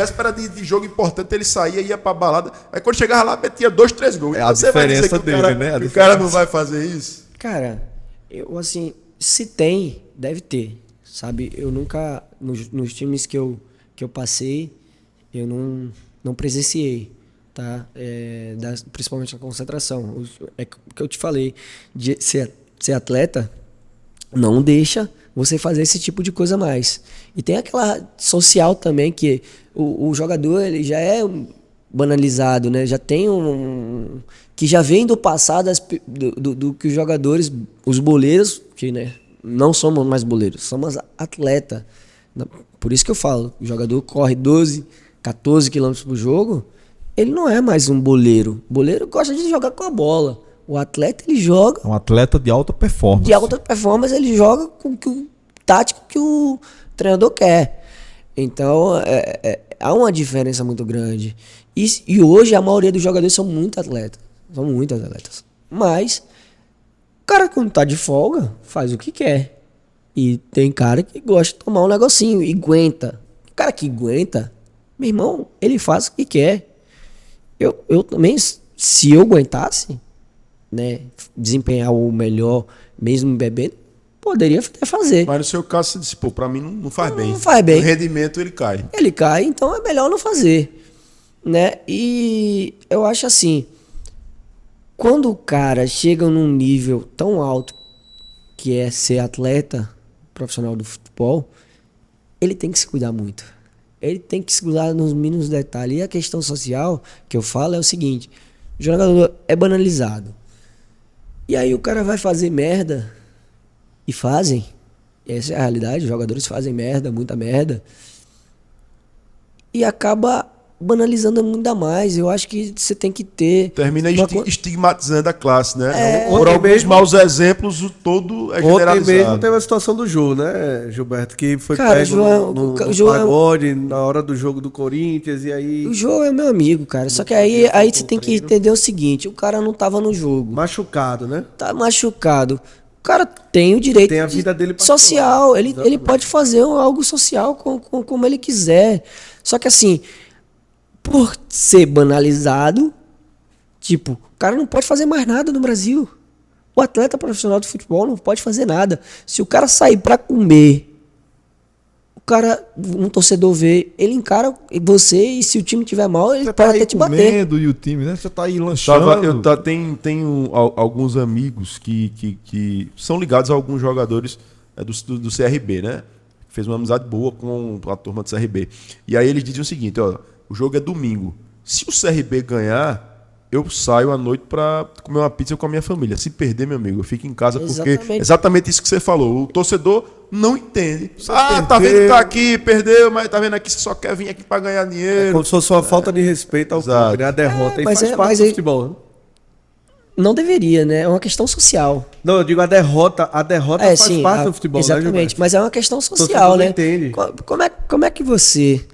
Speaker 2: véspera de jogo importante, ele saía, ia pra balada. Aí quando chegava lá, metia 2, 3 gols.
Speaker 1: É a
Speaker 2: Você vai dizer
Speaker 1: diferença
Speaker 2: que o cara,
Speaker 1: dele, né?
Speaker 2: que o cara não vai fazer isso?
Speaker 4: Cara, eu assim, se tem, deve ter, sabe? Eu nunca, nos times que eu passei, eu não presenciei, tá? Principalmente na concentração. É o que eu te falei, de ser atleta, não deixa você fazer esse tipo de coisa mais. E tem aquela social também, que o jogador ele já é banalizado, né? Já tem que já vem do passado do que os jogadores, os boleiros, que né, não somos mais boleiros, somos atleta. Por isso que eu falo, o jogador corre 12, 14 quilômetros por jogo, ele não é mais um boleiro. O boleiro gosta de jogar com a bola. O atleta, ele joga...
Speaker 1: Um atleta de alta performance.
Speaker 4: De alta performance, ele joga com o tático que o treinador quer. Então, há uma diferença muito grande. E hoje, a maioria dos jogadores são muito atletas. São muitos atletas. Mas, o cara, quando tá de folga, faz o que quer. E tem cara que gosta de tomar um negocinho e aguenta. O cara que aguenta, meu irmão, ele faz o que quer. Eu também, se eu aguentasse, né, desempenhar o melhor, mesmo bebendo, poderia até fazer.
Speaker 2: Mas no seu caso, você disse, pô, pra mim não faz bem.
Speaker 4: Não faz bem.
Speaker 2: O rendimento, ele cai.
Speaker 4: Ele cai, então é melhor não fazer, né? E eu acho assim, quando o cara chega num nível tão alto que é ser atleta profissional do futebol, ele tem que se cuidar muito. Ele tem que se cuidar nos mínimos detalhes. E a questão social que eu falo é o seguinte: o jogador é banalizado. E aí o cara vai fazer merda, e fazem. Essa é a realidade, os jogadores fazem merda, muita merda. E acaba banalizando ainda mais. Eu acho que você tem que ter...
Speaker 2: Termina estigmatizando a classe, né? Por
Speaker 3: Ontem
Speaker 2: alguns
Speaker 3: mesmo-
Speaker 2: maus exemplos, o todo é
Speaker 3: Ontem
Speaker 2: generalizado.
Speaker 3: mesmo teve a situação do Jô, né, Gilberto? Que foi
Speaker 4: Cara,
Speaker 3: pego
Speaker 4: João-
Speaker 3: no
Speaker 4: o João-
Speaker 3: pagode, na hora do jogo do Corinthians, e aí
Speaker 4: O João é meu amigo, cara. Só que aí você tem que entender o seguinte: o cara não tava no jogo.
Speaker 3: machucado, né?
Speaker 4: Tá machucado. O cara tem o direito
Speaker 3: Tem a vida dele particular.
Speaker 4: social. Ele
Speaker 3: Exatamente.
Speaker 4: pode fazer algo social como ele quiser. Só que assim, por ser banalizado, tipo, o cara não pode fazer mais nada no Brasil. O atleta profissional de futebol não pode fazer nada. Se o cara sair pra comer, o cara, um torcedor vê, ele encara você, e se o time tiver mal, ele
Speaker 1: Você
Speaker 4: pode
Speaker 1: tá aí
Speaker 4: até te bater.
Speaker 1: comendo e o time, né? Você tá aí lanchando.
Speaker 2: Tenho alguns amigos que são ligados a alguns jogadores do CRB, né? Fez uma amizade boa com a turma do CRB. E aí eles dizem o seguinte, ó, o jogo é domingo. Se o CRB ganhar, eu saio à noite pra comer uma pizza com a minha família. Se perder, meu amigo, eu fico em casa, porque
Speaker 4: Exatamente.
Speaker 2: exatamente isso que você falou. O torcedor não entende. Tá
Speaker 3: perdeu.
Speaker 2: vendo que tá aqui, perdeu, mas tá vendo aqui, você só quer vir aqui pra ganhar dinheiro.
Speaker 3: Como se fosse uma falta de respeito ao
Speaker 2: Exato.
Speaker 3: clube, né? A derrota. E
Speaker 4: mas
Speaker 3: faz
Speaker 4: é-
Speaker 3: parte
Speaker 4: mas
Speaker 3: do
Speaker 4: é-
Speaker 3: futebol, né?
Speaker 4: Não deveria, né? É uma questão social.
Speaker 3: Não, eu digo a derrota faz
Speaker 4: sim,
Speaker 3: parte do futebol, né,
Speaker 4: exatamente,
Speaker 3: Gilberto?
Speaker 4: mas é uma questão
Speaker 3: torcedor
Speaker 4: social,
Speaker 3: não
Speaker 4: né?
Speaker 3: entende.
Speaker 4: Como é que você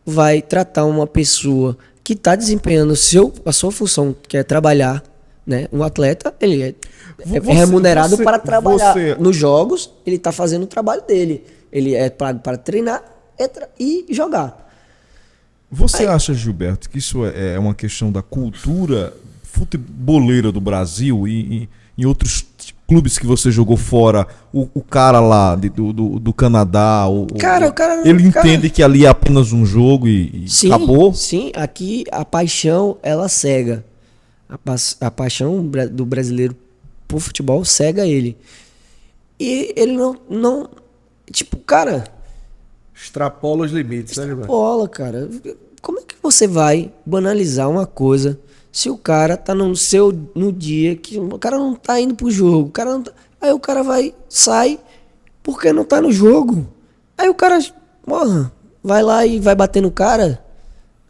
Speaker 4: vai tratar uma pessoa que está desempenhando a sua função, que é trabalhar, né? Um atleta, ele é remunerado para trabalhar. Nos jogos, ele está fazendo o trabalho dele. Ele é pago para treinar e jogar.
Speaker 1: Você acha, Gilberto, que isso é uma questão da cultura futeboleira do Brasil e em outros clubes que você jogou fora, o cara lá do Canadá, o cara ele entende que ali é apenas um jogo e
Speaker 4: Sim,
Speaker 1: acabou?
Speaker 4: sim, aqui a paixão, ela cega. A paixão do brasileiro por futebol cega ele. E ele não tipo, cara,
Speaker 3: Extrapola os limites, né, Gilberto?
Speaker 4: bola, cara. Como é que você vai banalizar uma coisa se o cara tá no dia que o cara não tá indo pro jogo, aí o cara sai porque não tá no jogo. Aí o cara, porra, vai lá e vai bater no cara.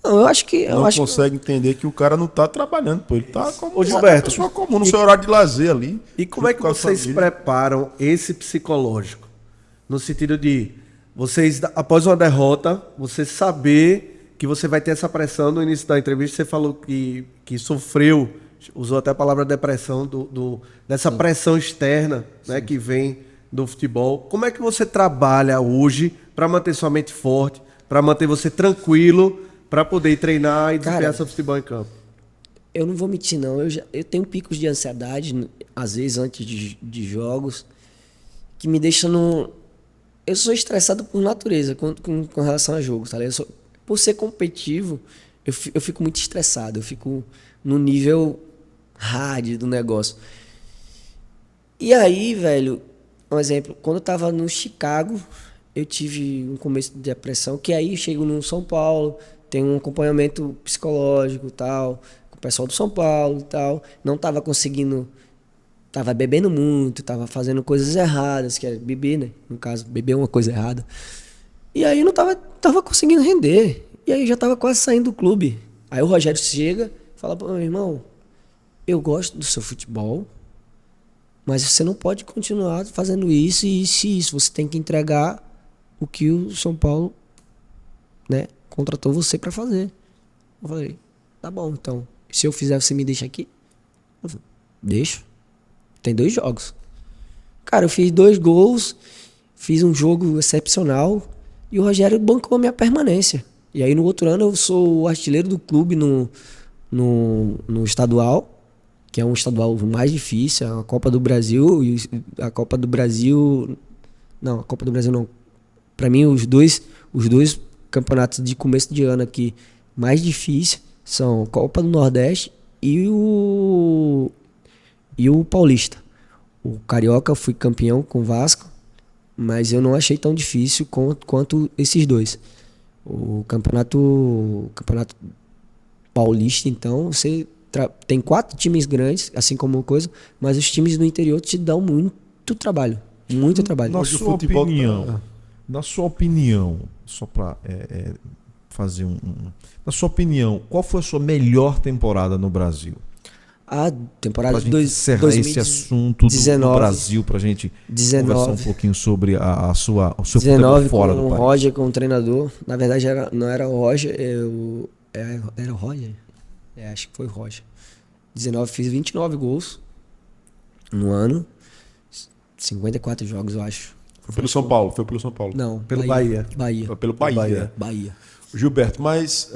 Speaker 4: Não, eu acho que
Speaker 2: Não consegue entender que o cara não tá trabalhando, pô. Ele tá como
Speaker 3: Ô, Gilberto,
Speaker 2: uma pessoa comum, no seu horário de lazer ali.
Speaker 3: E como é que
Speaker 2: junto com a
Speaker 3: vocês
Speaker 2: família.
Speaker 3: preparam esse psicológico? No sentido de, vocês, após uma derrota, você saber que você vai ter essa pressão. No início da entrevista você falou que sofreu, usou até a palavra depressão, dessa pressão externa, né, que vem do futebol. Como é que você trabalha hoje para manter sua mente forte, pra manter você tranquilo, pra poder treinar e desempenhar
Speaker 4: Cara,
Speaker 3: seu futebol em campo?
Speaker 4: Eu não vou mentir, não. Eu tenho picos de ansiedade, às vezes antes de jogos, que me deixam no. Eu sou estressado por natureza com relação a jogos, tá ligado? Por ser competitivo, eu fico muito estressado. Eu fico no nível hard do negócio. E aí, velho, um exemplo, quando eu tava no Chicago, eu tive um começo de depressão, que aí eu chego no São Paulo, tem um acompanhamento psicológico e tal, com o pessoal do São Paulo e tal. Não tava conseguindo, tava bebendo muito, tava fazendo coisas erradas, que é beber, né? No caso, beber é uma coisa errada. E aí não tava conseguindo render. E aí eu já tava quase saindo do clube. Aí o Rogério chega e fala, pô, meu irmão, eu gosto do seu futebol, mas você não pode continuar fazendo isso e isso. Você tem que entregar o que o São Paulo, né, contratou você pra fazer. Eu falei, tá bom, então. Se eu fizer, você me deixa aqui? Eu falei, deixo. Tem 2 jogos. Cara, eu fiz 2 gols, fiz um jogo excepcional e o Rogério bancou a minha permanência. E aí no outro ano eu sou o artilheiro do clube no estadual, que é um estadual mais difícil, a Copa do Brasil e a Copa do Brasil. Não, a Copa do Brasil não. Pra mim, os dois campeonatos de começo de ano aqui mais difíceis são a Copa do Nordeste e o Paulista. O Carioca eu fui campeão com o Vasco, mas eu não achei tão difícil quanto esses 2. O campeonato Paulista, então, você tem 4 times grandes, assim como uma coisa, mas os times do interior te dão muito trabalho. Muito trabalho.
Speaker 1: Na sua opinião, só para fazer na sua opinião, qual foi a sua melhor temporada no Brasil?
Speaker 4: A temporada
Speaker 1: de encerrar esse assunto do Brasil, pra gente conversar um pouquinho sobre o seu futebol fora do país.
Speaker 4: O Roger como treinador, na verdade não era o Roger, era o Roger? Acho que foi o Roger. 19, fiz 29 gols no ano, 54 jogos, eu acho.
Speaker 2: Foi pelo São Paulo?
Speaker 4: Não,
Speaker 3: Pelo Bahia.
Speaker 2: Foi pelo Bahia. Gilberto, mas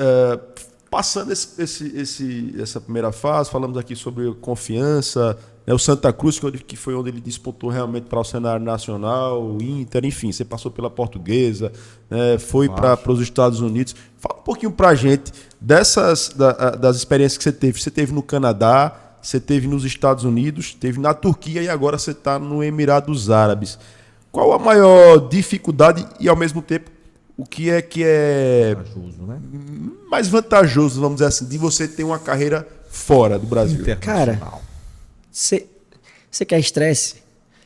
Speaker 2: passando essa primeira fase, falamos aqui sobre confiança, né, o Santa Cruz, que foi onde ele despontou realmente para o cenário nacional, o Inter, enfim, você passou pela Portuguesa, né, foi para os Estados Unidos. Fala um pouquinho para a gente das experiências que você teve. Você teve no Canadá, você teve nos Estados Unidos, teve na Turquia e agora você está no Emirados Árabes. Qual a maior dificuldade e, ao mesmo tempo, o que é
Speaker 1: vantajoso, né?
Speaker 2: mais vantajoso, vamos dizer assim, de você ter uma carreira fora do Brasil?
Speaker 4: Cara, você quer estresse?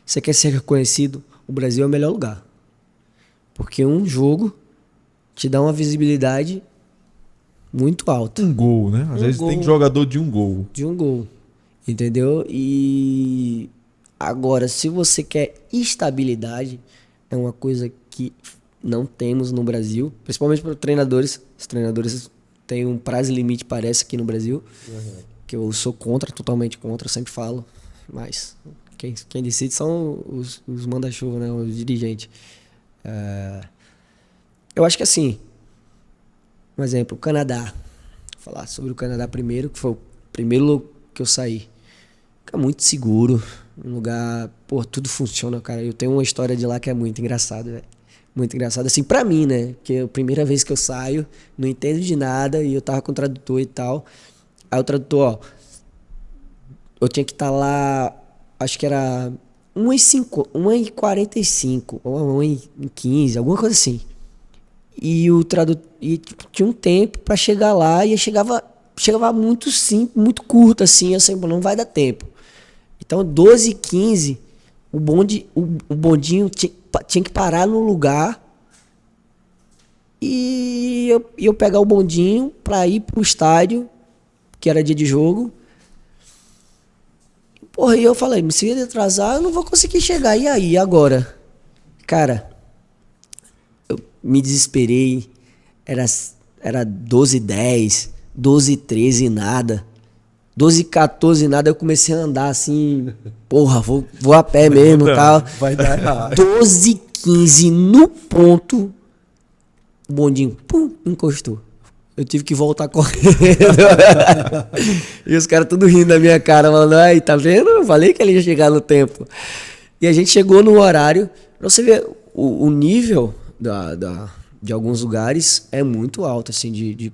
Speaker 4: Você quer ser reconhecido? O Brasil é o melhor lugar. Porque um jogo te dá uma visibilidade muito alta.
Speaker 1: Um gol, né? Às vezes tem jogador de um gol.
Speaker 4: De um gol. Entendeu? E agora, se você quer estabilidade, é uma coisa que não temos no Brasil, principalmente para treinadores. Os treinadores têm um prazo limite, parece, aqui no Brasil, que eu sou totalmente contra, eu sempre falo, mas quem decide são os manda-chuva, né, os dirigentes. Eu acho que assim, um exemplo, o Canadá. Vou falar sobre o Canadá primeiro, que foi o primeiro que eu saí. É muito seguro, um lugar, pô, tudo funciona, cara. Eu tenho uma história de lá que é muito engraçada, velho. Muito engraçado, assim, pra mim, né? Que é a primeira vez que eu saio, não entendo de nada, e eu tava com o tradutor e tal. Aí o tradutor, ó, eu tinha que estar lá, acho que era 1h45, ou 1h15, alguma coisa assim. E o tradutor, tinha um tempo pra chegar lá, e eu chegava muito simples, muito curto, assim, assim, não vai dar tempo. Então, 12h15, o bondinho tinha que parar no lugar e eu pegar o bondinho pra ir pro estádio, que era dia de jogo. Porra, e eu falei, se ele atrasar, eu não vou conseguir chegar. E aí, agora? Cara, eu me desesperei. Era 12h10, 12h13 e nada. 12h14 e nada, eu comecei a andar assim, porra, vou a pé mesmo, tal.
Speaker 3: Vai dar errado.
Speaker 4: 12h15 no ponto, o bondinho, pum, encostou. Eu tive que voltar correndo. E os caras tudo rindo da minha cara, falando, ai, tá vendo? Eu falei que ele ia chegar no tempo. E a gente chegou no horário. Pra você ver, o nível de alguns lugares é muito alto, assim, de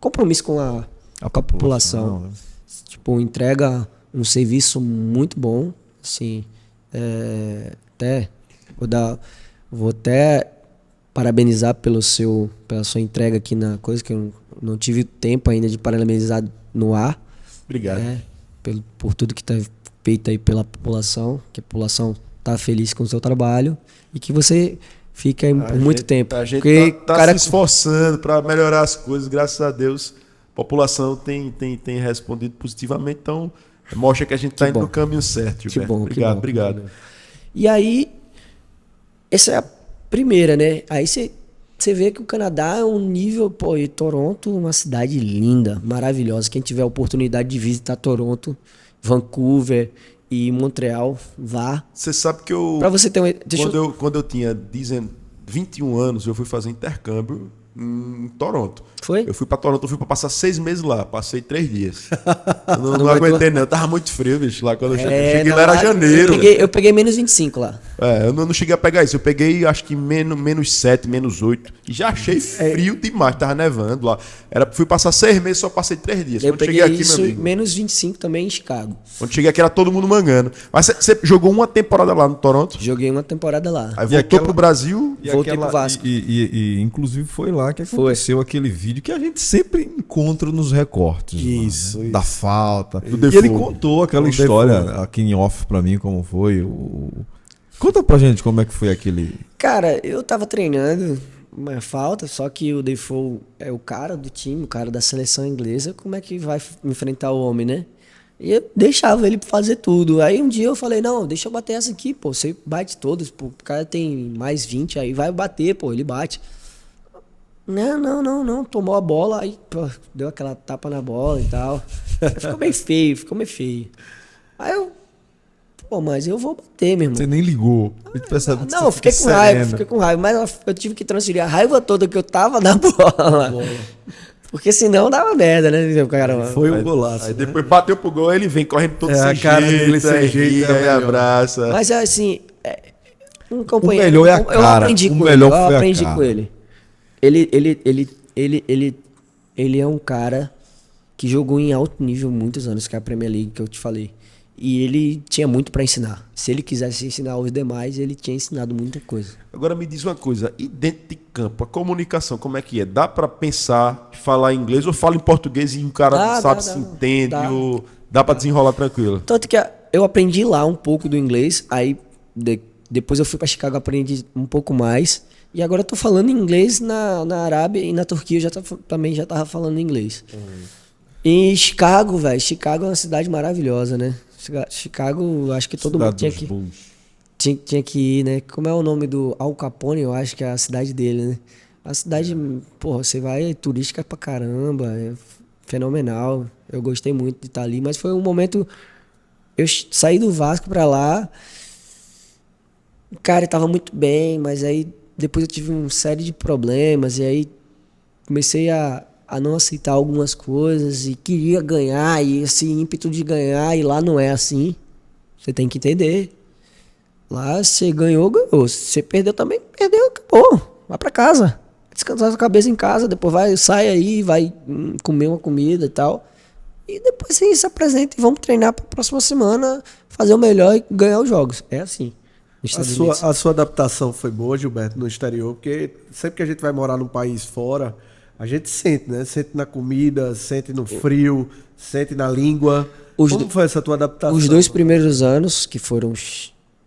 Speaker 4: compromisso com a população.
Speaker 1: Né?
Speaker 4: Tipo, entrega um serviço muito bom, assim, até vou até parabenizar pela sua entrega aqui na coisa, que eu não tive tempo ainda de parabenizar no ar.
Speaker 2: Obrigado.
Speaker 4: Por tudo que tá feito aí pela população, que a população tá feliz com o seu trabalho e que você fica aí por muito tempo.
Speaker 2: A gente
Speaker 4: Porque
Speaker 2: tá se esforçando para melhorar as coisas, graças a Deus. A população tem respondido positivamente, então mostra que a gente está indo no caminho certo, Gilberto.
Speaker 4: Que bom,
Speaker 2: obrigado,
Speaker 4: bom.
Speaker 2: obrigado.
Speaker 4: E aí, essa é a primeira, né? Aí você vê que o Canadá é um nível, pô, e Toronto, uma cidade linda, maravilhosa. Quem tiver a oportunidade de visitar Toronto, Vancouver e Montreal, vá.
Speaker 2: Você sabe que eu...
Speaker 4: Pra você ter uma...
Speaker 2: Quando eu tinha 21 anos, eu fui fazer intercâmbio em Toronto.
Speaker 4: Foi?
Speaker 2: Eu fui pra Toronto, eu fui pra passar 6 meses lá, passei 3 dias. Eu não aguentei não, tava muito frio, bicho, lá quando eu cheguei
Speaker 4: não,
Speaker 2: lá era janeiro.
Speaker 4: Eu peguei menos 25 lá.
Speaker 2: Eu não cheguei a pegar isso, eu peguei acho que menos 7, menos 8, e já achei frio demais, tava nevando lá. Fui passar 6 meses, só passei 3 dias.
Speaker 4: Eu
Speaker 2: Quando
Speaker 4: peguei
Speaker 2: cheguei aqui,
Speaker 4: isso,
Speaker 2: meu amigo,
Speaker 4: menos 25 também em Chicago.
Speaker 2: quando cheguei aqui era todo mundo mangando. Mas você jogou uma temporada lá no Toronto,
Speaker 4: Joguei uma temporada lá.
Speaker 2: aí voltou pro Brasil.
Speaker 4: Voltei pro Vasco.
Speaker 1: E inclusive foi lá que aconteceu aquele vídeo que a gente sempre encontra nos recortes.
Speaker 2: Isso,
Speaker 1: lá, né?
Speaker 2: isso.
Speaker 1: Da falta.
Speaker 2: Do
Speaker 1: E
Speaker 2: Defoe.
Speaker 1: ele contou aquela história aqui em off pra mim, como foi. Conta pra gente como é que foi aquele...
Speaker 4: Cara, eu tava treinando uma falta, só que o Defoe é o cara do time, o cara da seleção inglesa, como é que vai enfrentar o homem, né? E eu deixava ele fazer tudo. Aí um dia eu falei, não, deixa eu bater essa aqui, pô, você bate todas, pô, o cara tem mais 20, aí vai bater, pô, ele bate. Não, tomou a bola, aí pô, deu aquela tapa na bola e tal. Aí ficou meio feio. Aí eu, pô, mas eu vou bater, meu irmão.
Speaker 1: Você nem ligou.
Speaker 4: Não, eu fiquei com raiva, mas eu tive que transferir a raiva toda que eu tava na bola. Porque senão dava merda, né? Cara,
Speaker 3: Foi um golaço.
Speaker 2: Aí depois bateu pro gol, ele vem correndo todo
Speaker 3: a cara dele sem jeito,
Speaker 2: aí abraça.
Speaker 4: mas assim, um companheiro.
Speaker 1: melhor é a
Speaker 4: Eu
Speaker 1: cara,
Speaker 4: aprendi
Speaker 1: o
Speaker 4: com
Speaker 1: melhor
Speaker 4: ele. Eu
Speaker 1: foi a
Speaker 4: aprendi
Speaker 1: cara.
Speaker 4: com ele. Ele é um cara que jogou em alto nível muitos anos, que é a Premier League que eu te falei. E ele tinha muito pra ensinar. Se ele quisesse ensinar os demais, ele tinha ensinado muita coisa.
Speaker 2: Agora me diz uma coisa, e dentro de campo, a comunicação, como é que é? Dá pra pensar, falar inglês ou fala em português e o cara sabe se entende ou dá pra desenrolar tranquilo?
Speaker 4: Tanto que eu aprendi lá um pouco do inglês, aí depois eu fui pra Chicago, aprendi um pouco mais. E agora eu tô falando inglês na Arábia e na Turquia eu também já tava falando inglês. E Chicago, velho, Chicago é uma cidade maravilhosa, né? Chicago, acho que todo mundo tinha que ir, né? Como é o nome do Al Capone, eu acho que é a cidade dele, né? A cidade, porra, você vai, é turística pra caramba, é fenomenal. Eu gostei muito de estar ali, mas foi um momento... Eu saí do Vasco pra lá, cara, eu tava muito bem, mas aí depois eu tive uma série de problemas, e aí comecei a não aceitar algumas coisas, e queria ganhar, e esse ímpeto de ganhar, e lá não é assim. Você tem que entender. Lá você ganhou, ganhou. Se você perdeu também, perdeu, acabou. Vai pra casa. Descansar a cabeça em casa, depois sai aí, vai comer uma comida e tal. E depois você se apresenta e vamos treinar pra próxima semana, fazer o melhor e ganhar os jogos. É assim.
Speaker 3: A sua adaptação foi boa, Gilberto, no exterior, porque sempre que a gente vai morar num país fora, a gente sente, né? Sente na comida, sente no frio, sente na língua. Como foi essa tua adaptação?
Speaker 4: Os 2 primeiros anos, que foram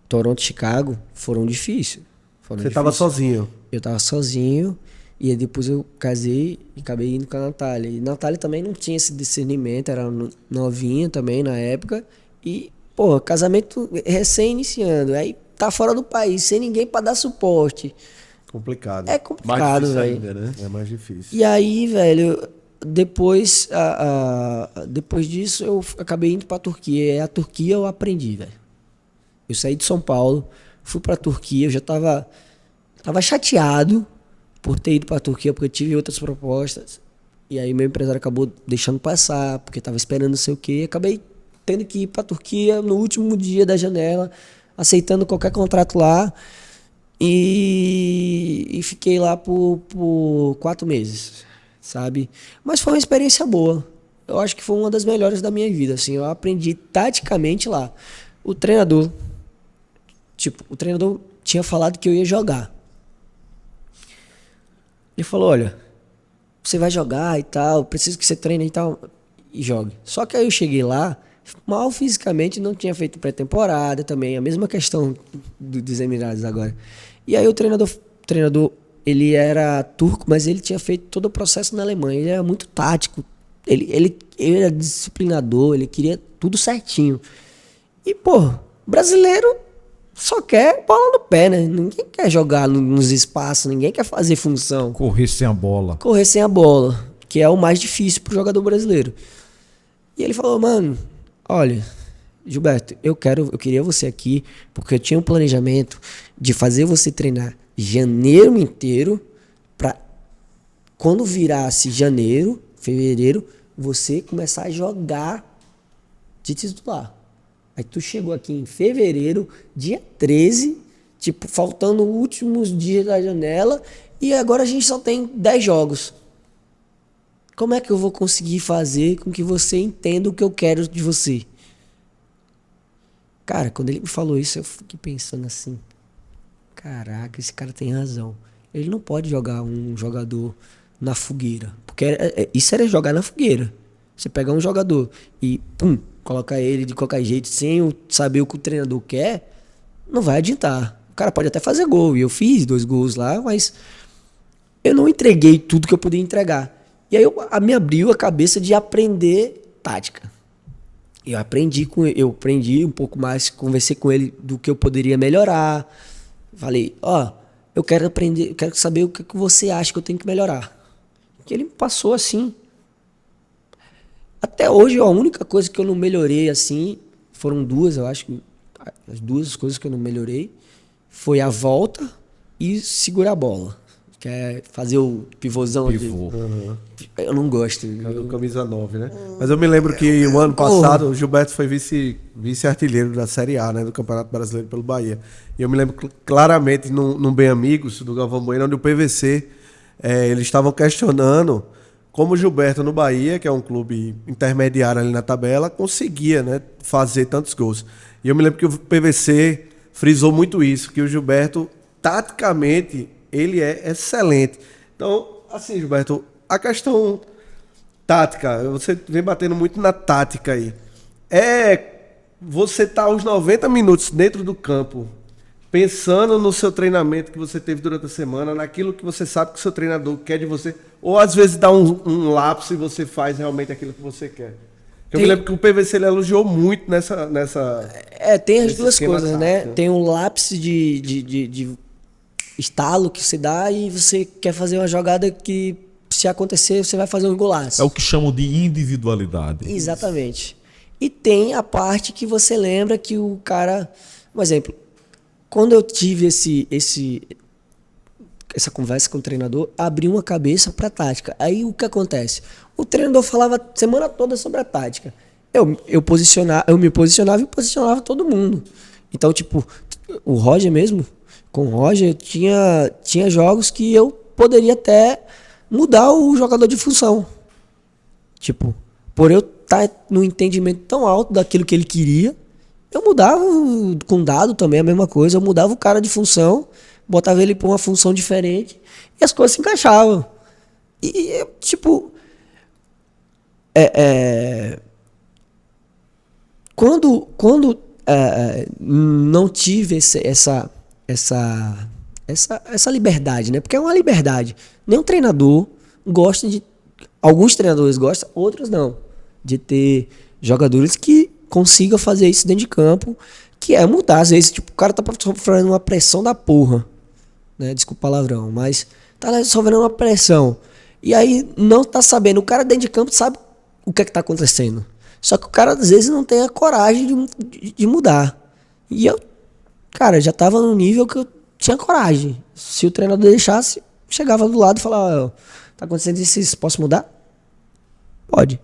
Speaker 4: Toronto e Chicago, foram difíceis.
Speaker 3: Você estava sozinho?
Speaker 4: Eu estava sozinho, e aí depois eu casei e acabei indo com a Natália. E a Natália também não tinha esse discernimento, era novinha também na época. E, pô, casamento recém-iniciando. Aí tá fora do país, sem ninguém para dar suporte.
Speaker 3: Complicado.
Speaker 4: É complicado, velho.
Speaker 2: Né?
Speaker 3: É mais difícil.
Speaker 4: E aí, velho, depois disso eu acabei indo pra Turquia. E a Turquia eu aprendi, velho. Eu saí de São Paulo, fui pra Turquia, eu já tava chateado, por ter ido para a Turquia, porque eu tive outras propostas. E aí meu empresário acabou deixando passar, porque estava esperando não sei o quê. Acabei tendo que ir para a Turquia no último dia da janela, aceitando qualquer contrato lá. E fiquei lá por 4 meses, sabe? Mas foi uma experiência boa. Eu acho que foi uma das melhores da minha vida, assim. Eu aprendi taticamente lá. O treinador tinha falado que eu ia jogar. Ele falou, olha, você vai jogar e tal, preciso que você treine e tal, e jogue. Só que aí eu cheguei lá, mal fisicamente, não tinha feito pré-temporada também, a mesma questão dos Emirados agora. E aí o treinador, ele era turco, mas ele tinha feito todo o processo na Alemanha, ele era muito tático, ele era disciplinador, ele queria tudo certinho. E, pô, brasileiro só quer bola no pé, né? Ninguém quer jogar nos espaços, ninguém quer fazer função.
Speaker 1: Correr sem a bola.
Speaker 4: Correr sem a bola, que é o mais difícil pro jogador brasileiro. E ele falou, mano, olha, Gilberto, eu queria você aqui, porque eu tinha um planejamento de fazer você treinar janeiro inteiro, pra quando virasse janeiro, fevereiro, você começar a jogar de titular. Aí tu chegou aqui em fevereiro, dia 13, tipo, faltando os últimos dias da janela, e agora a gente só tem 10 jogos. Como é que eu vou conseguir fazer com que você entenda o que eu quero de você? Cara, quando ele me falou isso, eu fiquei pensando assim, caraca, esse cara tem razão. Ele não pode jogar um jogador na fogueira, porque isso era jogar na fogueira. Você pegar um jogador e, pum, colocar ele de qualquer jeito, sem saber o que o treinador quer, não vai adiantar. O cara pode até fazer gol, e eu fiz 2 gols lá, mas eu não entreguei tudo que eu podia entregar. E aí me abriu a cabeça de aprender tática. Eu aprendi um pouco mais, conversei com ele do que eu poderia melhorar. Falei, eu quero aprender, eu quero saber o que você acha que eu tenho que melhorar. E ele me passou assim. Até hoje, a única coisa que eu não melhorei assim, foram 2, eu acho que as 2 coisas que eu não melhorei foi a volta e segurar a bola. Que é fazer o pivôzão.
Speaker 1: Pivô.
Speaker 4: Eu não gosto.
Speaker 3: Do camisa 9, né? Mas eu me lembro que o ano passado o Gilberto foi vice-artilheiro da Série A, né? Do Campeonato Brasileiro pelo Bahia. E eu me lembro claramente num Bem Amigos, do Galvão Bueno, onde o PVC, eles estavam questionando como o Gilberto no Bahia, que é um clube intermediário ali na tabela, conseguia, né, fazer tantos gols. E eu me lembro que o PVC frisou muito isso, que o Gilberto, taticamente, ele é excelente. Então, assim, Gilberto, a questão tática, você vem batendo muito na tática aí. Você tá aos 90 minutos dentro do campo, pensando no seu treinamento que você teve durante a semana, naquilo que você sabe que o seu treinador quer de você, ou às vezes dá um lapso e você faz realmente aquilo que você quer. Eu me lembro que o PVC ele elogiou muito nessa
Speaker 4: tem as duas coisas,
Speaker 3: tático,
Speaker 4: né? Tem um lapso de estalo que você dá e você quer fazer uma jogada que, se acontecer, você vai fazer um golaço.
Speaker 1: É o que chamam de individualidade.
Speaker 4: Exatamente. E tem a parte que você lembra que o cara... Um exemplo, quando eu tive essa conversa com o treinador, abri uma cabeça para tática. Aí o que acontece? O treinador falava a semana toda sobre a tática. Eu me posicionava e posicionava todo mundo. Então, tipo, o Roger mesmo, com o Roger, tinha jogos que eu poderia até mudar o jogador de função. Tipo, por eu estar no entendimento tão alto daquilo que ele queria, eu mudava com dado também, a mesma coisa. Eu mudava o cara de função, botava ele para uma função diferente e as coisas se encaixavam. E tipo... Quando não tive essa liberdade, né? Porque é uma liberdade. Nenhum treinador gosta de... Alguns treinadores gostam, outros não. De ter jogadores que consigam fazer isso dentro de campo, que é mudar. Às vezes, tipo, o cara tá sofrendo uma pressão da porra, né? Desculpa o palavrão, mas tá sofrendo uma pressão. E aí não tá sabendo. O cara dentro de campo sabe o que é que tá acontecendo. Só que o cara, às vezes, não tem a coragem de mudar. E eu, cara, já tava no nível que eu tinha coragem. Se o treinador deixasse, chegava do lado e falava, tá acontecendo isso, posso mudar? Pode.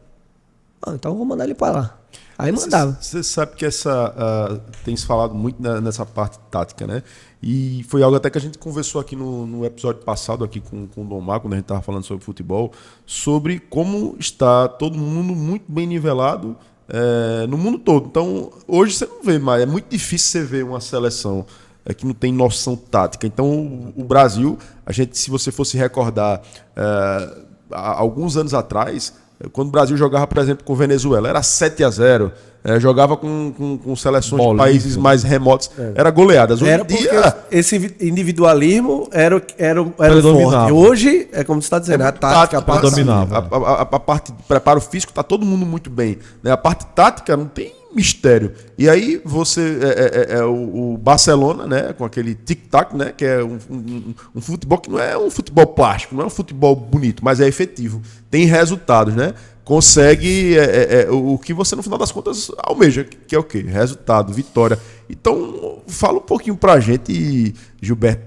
Speaker 4: Então eu vou mandar ele para lá. Aí mandava.
Speaker 2: Você sabe que tem se falado muito nessa parte tática, né? E foi algo até que a gente conversou aqui no episódio passado aqui com o Domar, quando a gente estava falando sobre futebol, sobre como está todo mundo muito bem nivelado no mundo todo. Então, hoje você não vê mais, é muito difícil você ver uma seleção que não tem noção tática. Então, o Brasil, se você fosse recordar há alguns anos atrás, quando o Brasil jogava, por exemplo, com Venezuela, era 7-0. Jogava com seleções de países mais remotos. Era goleadas.
Speaker 3: Era porque esse individualismo era forte. Hoje, é como você está dizendo, a tática, a parte
Speaker 1: dominava.
Speaker 2: A parte de preparo físico está todo mundo muito bem. Né? A parte tática não tem mistério. E aí você o Barcelona, né, com aquele tic-tac, né, que é um futebol que não é um futebol plástico, não é um futebol bonito, mas é efetivo. Tem resultados, né? Consegue o que você, no final das contas, almeja, que é o quê? Resultado, vitória. Então, fala um pouquinho pra gente, Gilberto,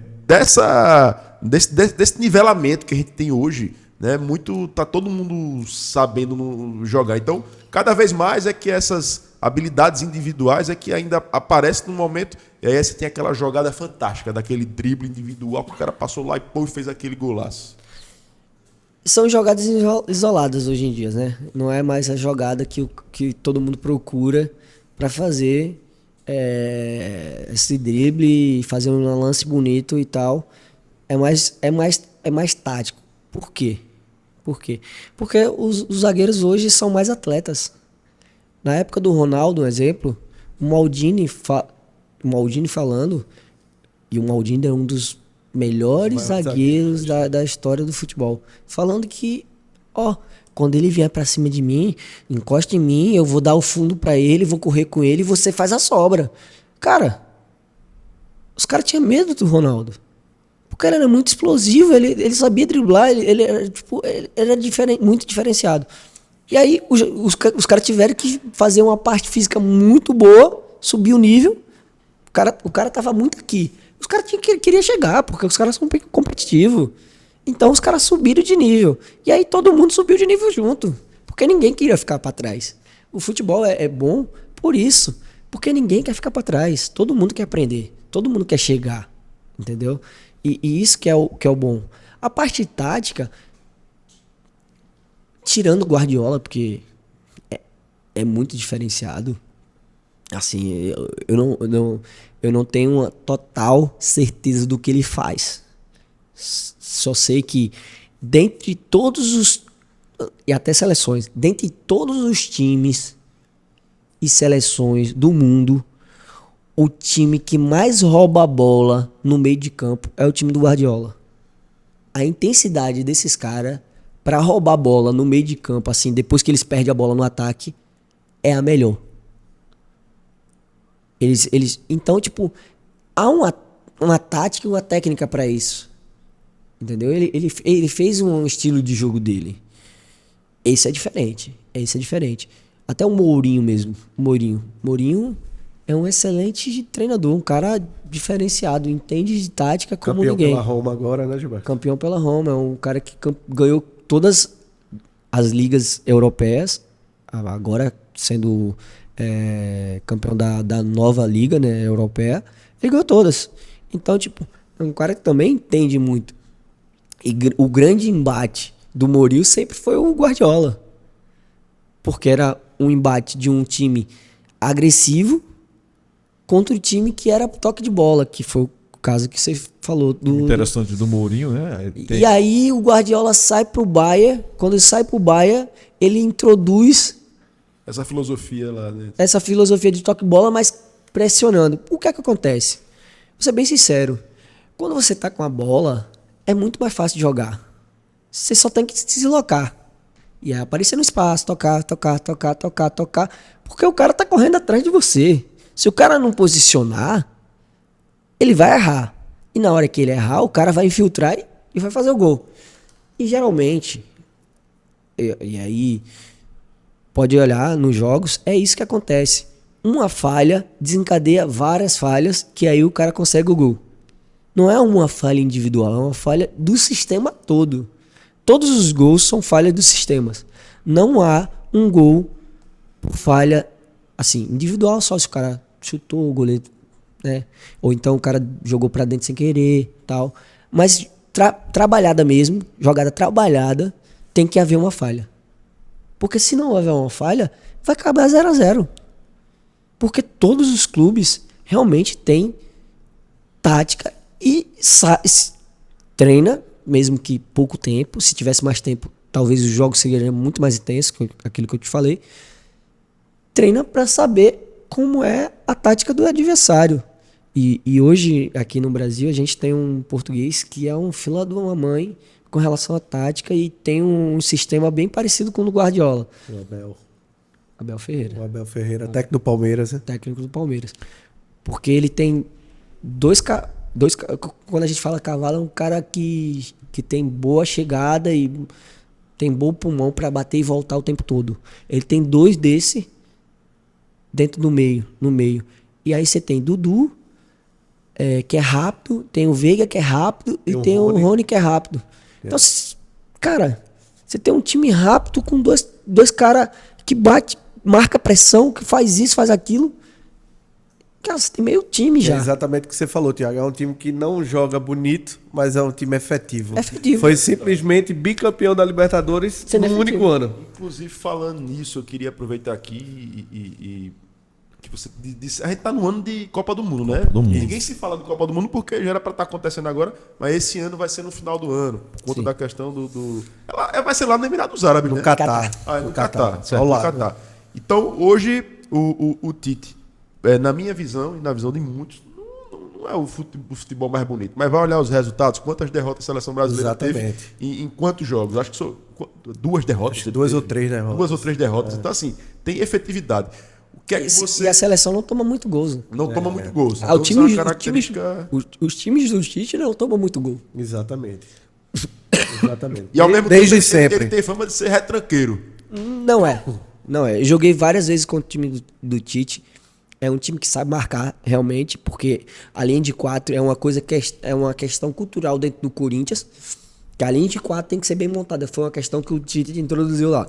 Speaker 2: desse nivelamento que a gente tem hoje, né? Tá todo mundo sabendo jogar. Então, cada vez mais é que essas habilidades individuais é que ainda aparecem no momento, e aí você tem aquela jogada fantástica, daquele drible individual que o cara passou lá e fez aquele golaço.
Speaker 4: São jogadas isoladas hoje em dia, né? Não é mais a jogada que todo mundo procura para fazer esse drible, fazer um lance bonito e tal. É mais tático. Por quê? Porque os zagueiros hoje são mais atletas. Na época do Ronaldo, um exemplo, o Maldini falando, e o Maldini é um dos melhores zagueiros da história do futebol. Falando que, quando ele vier pra cima de mim, encosta em mim, eu vou dar o fundo pra ele, vou correr com ele e você faz a sobra. Cara, os caras tinham medo do Ronaldo. Porque ele era muito explosivo, ele sabia driblar, ele era muito diferenciado. E aí os caras tiveram que fazer uma parte física muito boa, subir o nível. O cara tava muito aqui. Os caras queriam chegar, porque os caras são competitivos. Então os caras subiram de nível. E aí todo mundo subiu de nível junto. Porque ninguém queria ficar para trás. O futebol é bom por isso. Porque ninguém quer ficar para trás. Todo mundo quer aprender. Todo mundo quer chegar. Entendeu? E isso que é o bom. A parte tática, tirando o Guardiola, porque é muito diferenciado. Assim, eu não tenho uma total certeza do que ele faz. Só sei que dentre todos os... E até seleções. Dentre todos os times e seleções do mundo, o time que mais rouba a bola no meio de campo é o time do Guardiola. A intensidade desses caras para roubar a bola no meio de campo, assim, depois que eles perdem a bola no ataque, é a melhor. Então, tipo, há uma tática e uma técnica para isso. Entendeu? Ele fez um estilo de jogo dele. Esse é diferente. Até o Mourinho mesmo. Mourinho é um excelente treinador, um cara diferenciado, entende de tática como ninguém.
Speaker 3: Campeão pela Roma agora, né, Gilberto?
Speaker 4: Campeão pela Roma, é um cara que ganhou todas as ligas europeias, agora sendo campeão da nova liga, né, europeia, ele ganhou todas. Então, tipo, é um cara que também entende muito. E o grande embate do Mourinho sempre foi o Guardiola. Porque era um embate de um time agressivo contra o time que era toque de bola, que foi o caso que você falou.
Speaker 1: Interessante do Mourinho, né?
Speaker 4: E aí o Guardiola sai pro Bayern. Quando ele sai pro Bayern, ele introduz
Speaker 2: essa filosofia lá dentro.
Speaker 4: Essa filosofia de toque de bola, mas pressionando. O que é que acontece? Vou ser bem sincero. Quando você tá com a bola, é muito mais fácil de jogar. Você só tem que se deslocar. E aí aparecer no espaço, tocar. Porque o cara tá correndo atrás de você. Se o cara não posicionar, ele vai errar. E na hora que ele errar, o cara vai infiltrar e vai fazer o gol. E geralmente, e aí, pode olhar nos jogos, é isso que acontece. Uma falha desencadeia várias falhas, que aí o cara consegue o gol. não é uma falha individual, é uma falha do sistema todo. Todos os gols são falhas dos sistemas. Não há um gol por falha assim, individual, só se o cara chutou o goleiro, né? Ou então o cara jogou pra dentro sem querer, tal. Mas trabalhada mesmo, jogada trabalhada, tem que haver uma falha. Porque se não houver uma falha, vai acabar 0-0. Porque todos os clubes realmente têm tática e treina, mesmo que pouco tempo. Se tivesse mais tempo, talvez os jogos seriam muito mais intensos, aquilo que eu te falei. Treina para saber como é a tática do adversário. E hoje, aqui no Brasil, a gente tem um português que é um fila de uma mãe com relação à tática e tem um sistema bem parecido com o do Guardiola.
Speaker 3: O
Speaker 4: Abel Ferreira.
Speaker 3: O Abel Ferreira, técnico do Palmeiras, né?
Speaker 4: Técnico do Palmeiras. Porque ele tem quando a gente fala cavalo, é um cara que tem boa chegada e tem bom pulmão para bater e voltar o tempo todo. Ele tem 2 desse dentro do meio, no meio. E aí você tem Dudu, que é rápido, tem o Veiga, que é rápido, e tem o Rony, que é rápido. Então, cara, você tem um time rápido com dois caras que bate, marca pressão, que faz isso, faz aquilo. Cara, você tem meio time já.
Speaker 3: É exatamente o que você falou, Thiago. É um time que não joga bonito, mas é um time efetivo.
Speaker 4: Efetivo.
Speaker 3: Foi simplesmente bicampeão da Libertadores no único ano.
Speaker 2: Inclusive, falando nisso, eu queria aproveitar aqui e que você disse, a gente tá no ano de Copa do Mundo, né?
Speaker 1: Do mundo.
Speaker 2: Ninguém se fala de Copa do Mundo porque já era para estar acontecendo agora, mas esse ano vai ser no final do ano, por conta da questão ela vai ser lá no Emirados Árabes,
Speaker 3: No
Speaker 2: né?
Speaker 3: Catar.
Speaker 2: Ah, é no Catar.
Speaker 3: Certo.
Speaker 2: No Catar. Então, hoje, o Tite, na minha visão e na visão de muitos, não é o futebol mais bonito, mas vai olhar os resultados, quantas derrotas a seleção brasileira teve em quantos jogos? Acho que são 2 derrotas.
Speaker 3: Acho que 2 ou 3 derrotas.
Speaker 2: 2 ou 3 derrotas. Então, assim, tem efetividade. O que é que você...
Speaker 4: E a seleção não toma muito gols.
Speaker 2: Não toma muito gols.
Speaker 4: Então, os times do Tite não tomam muito gol.
Speaker 3: Exatamente. Exatamente.
Speaker 2: E ao mesmo
Speaker 3: Desde
Speaker 2: tempo,
Speaker 3: sempre.
Speaker 2: ele tem fama de ser retranqueiro.
Speaker 4: Não é. Eu joguei várias vezes contra o time do Tite. É um time que sabe marcar, realmente, porque a linha de 4 é uma coisa que é uma questão cultural dentro do Corinthians, que a linha de 4 tem que ser bem montada. Foi uma questão que o Tite introduziu lá.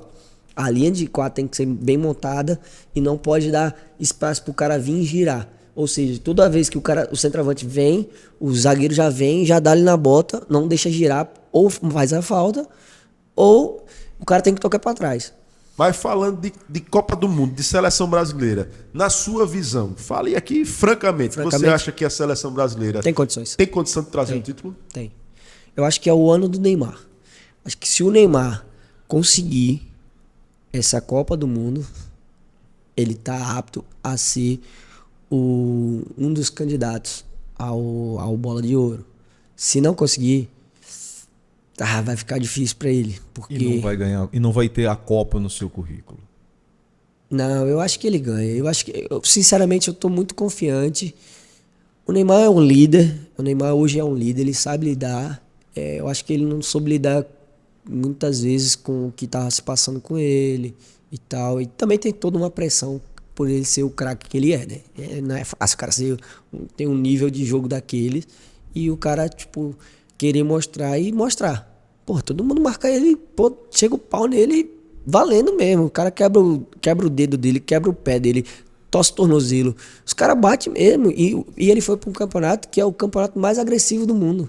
Speaker 4: A linha de 4 tem que ser bem montada e não pode dar espaço pro cara vir e girar. Ou seja, toda vez que o centroavante vem, o zagueiro já vem, já dá ali na bota, não deixa girar, ou faz a falta, ou o cara tem que tocar para trás.
Speaker 2: Mas falando de Copa do Mundo, de seleção brasileira, na sua visão, fale aqui francamente, você acha que a seleção brasileira
Speaker 4: tem condições?
Speaker 2: Tem condição de trazer um título?
Speaker 4: Tem. Eu acho que é o ano do Neymar. Acho que se o Neymar conseguir essa Copa do Mundo, ele tá apto a ser um dos candidatos ao Bola de Ouro. Se não conseguir, vai ficar difícil para ele, porque
Speaker 1: E não vai ganhar, e não vai ter a Copa no seu currículo.
Speaker 4: Não, eu acho que ele ganha. Sinceramente, eu tô muito confiante. O Neymar é um líder. O Neymar hoje é um líder, ele sabe lidar. Eu acho que ele não soube lidar muitas vezes com o que tava se passando com ele e tal. E também tem toda uma pressão por ele ser o craque que ele é, né? Não é fácil o cara tem um nível de jogo daqueles e o cara, tipo, querer mostrar e mostrar. Pô, todo mundo marca ele, pô, chega o pau nele valendo mesmo. O cara quebra o dedo dele, quebra o pé dele, torce o tornozelo. Os caras batem mesmo. E ele foi para um campeonato que é o campeonato mais agressivo do mundo.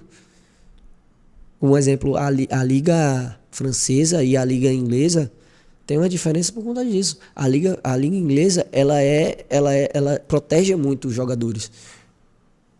Speaker 4: Um exemplo, a Liga Francesa e a Liga Inglesa tem uma diferença por conta disso. A Liga Inglesa, ela protege muito os jogadores.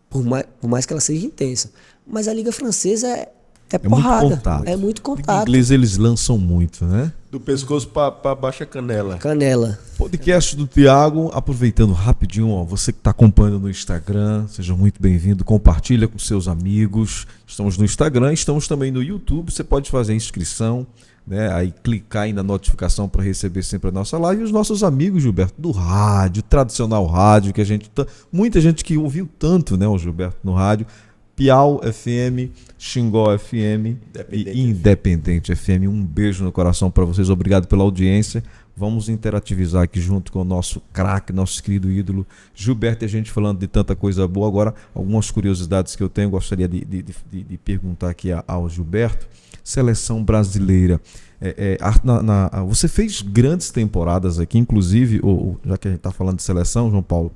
Speaker 4: Por mais que ela seja intensa. Mas a Liga Francesa é porrada.
Speaker 1: Muito contato.
Speaker 4: É muito contato.
Speaker 1: Em inglês eles lançam muito, né?
Speaker 2: Do pescoço para baixa canela.
Speaker 4: Canela.
Speaker 1: Podcast do Thiago, aproveitando rapidinho, ó, você que está acompanhando no Instagram, seja muito bem-vindo, compartilha com seus amigos. Estamos no Instagram, estamos também no YouTube, você pode fazer a inscrição, né? Aí clicar aí na notificação para receber sempre a nossa live. E os nossos amigos, Gilberto, do rádio, tradicional rádio, que muita gente que ouviu tanto, né, o Gilberto no rádio, Piau FM, Xingó FM e Independente FM. Um beijo no coração para vocês, obrigado pela audiência. Vamos interativizar aqui junto com o nosso craque, nosso querido ídolo Gilberto, e a gente falando de tanta coisa boa. Agora, algumas curiosidades que eu tenho, gostaria de perguntar aqui ao Gilberto. Seleção brasileira. Você fez grandes temporadas aqui, inclusive, já que a gente está falando de seleção, João Paulo,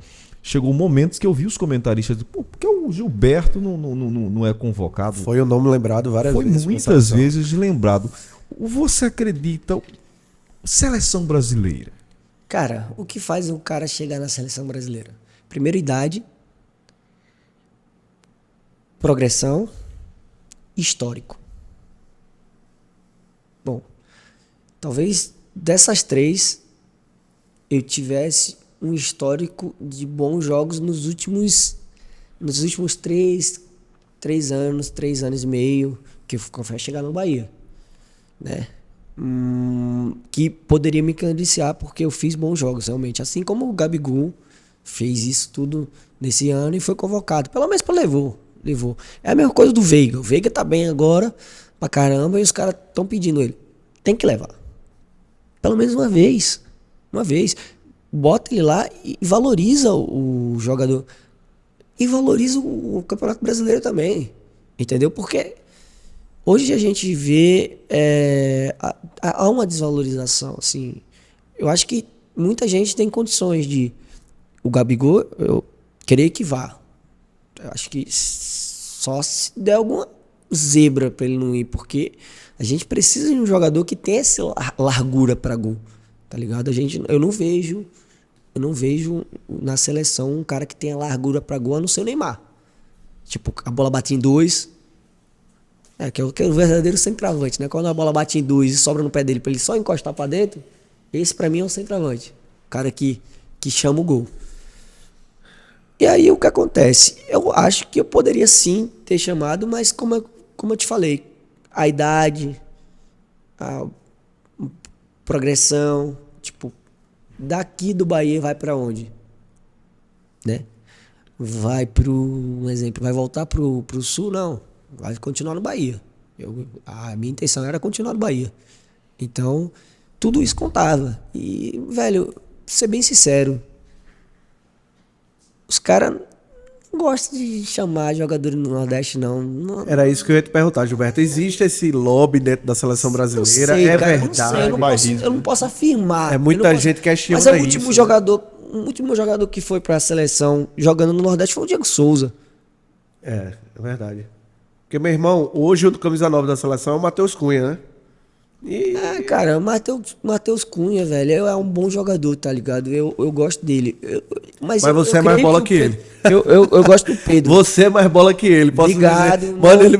Speaker 1: chegou momentos que eu vi os comentaristas dizendo, por que o Gilberto não é convocado?
Speaker 3: Foi o nome lembrado várias vezes.
Speaker 1: Foi muitas vezes lembrado. Você acredita... Seleção brasileira.
Speaker 4: Cara, o que faz um cara chegar na seleção brasileira? Primeiro, idade, progressão, histórico. Bom, talvez dessas três eu tivesse um histórico de bons jogos nos últimos 3 anos, 3 anos e meio, que eu confesso chegar no Bahia, né? Que poderia me credenciar porque eu fiz bons jogos, realmente. Assim como o Gabigol fez isso tudo nesse ano e foi convocado. Pelo menos levou. É a mesma coisa do Veiga. O Veiga tá bem agora pra caramba e os caras estão pedindo ele. Tem que levar. Pelo menos uma vez. Bota ele lá e valoriza o jogador. E valoriza o Campeonato Brasileiro também. Entendeu? Porque... hoje a gente vê há uma desvalorização, assim. Eu acho que muita gente tem condições de... O Gabigol, eu creio que vá. Eu acho que só se der alguma zebra para ele não ir, porque a gente precisa de um jogador que tenha essa largura para gol, tá ligado? Eu não vejo na seleção um cara que tenha largura para gol, a não ser o Neymar. Tipo, a bola bate em 2... que é o verdadeiro centroavante, né? Quando a bola bate em 2 e sobra no pé dele pra ele só encostar pra dentro, esse pra mim é o centroavante. O cara que chama o gol. E aí o que acontece? Eu acho que eu poderia sim ter chamado, mas como eu te falei, a idade, a progressão, tipo, daqui do Bahia vai pra onde? Né? Vai um exemplo, vai voltar pro sul? Não. Vai continuar no Bahia. A minha intenção era continuar no Bahia. Então, tudo isso contava. E, velho, pra ser bem sincero, os caras não gostam de chamar jogadores no Nordeste, não.
Speaker 3: Era isso que eu ia te perguntar, Gilberto. Existe esse lobby dentro da seleção brasileira?
Speaker 4: Sei,
Speaker 3: é
Speaker 4: cara,
Speaker 3: verdade.
Speaker 4: Eu não posso afirmar.
Speaker 3: É muita gente que questiona
Speaker 4: isso. Mas o último
Speaker 3: isso.
Speaker 4: último jogador que foi pra seleção jogando no Nordeste foi o Diego Souza.
Speaker 3: É verdade. Porque, meu irmão, hoje o do camisa 9 da seleção é o Matheus Cunha, né?
Speaker 4: Cara, Matheus Cunha, velho, é um bom jogador, tá ligado? Eu gosto dele. Mas
Speaker 3: você é mais bola que ele.
Speaker 4: Eu gosto do Pedro.
Speaker 3: Você é mais bola que ele. Posso
Speaker 4: Obrigado.
Speaker 3: dizer.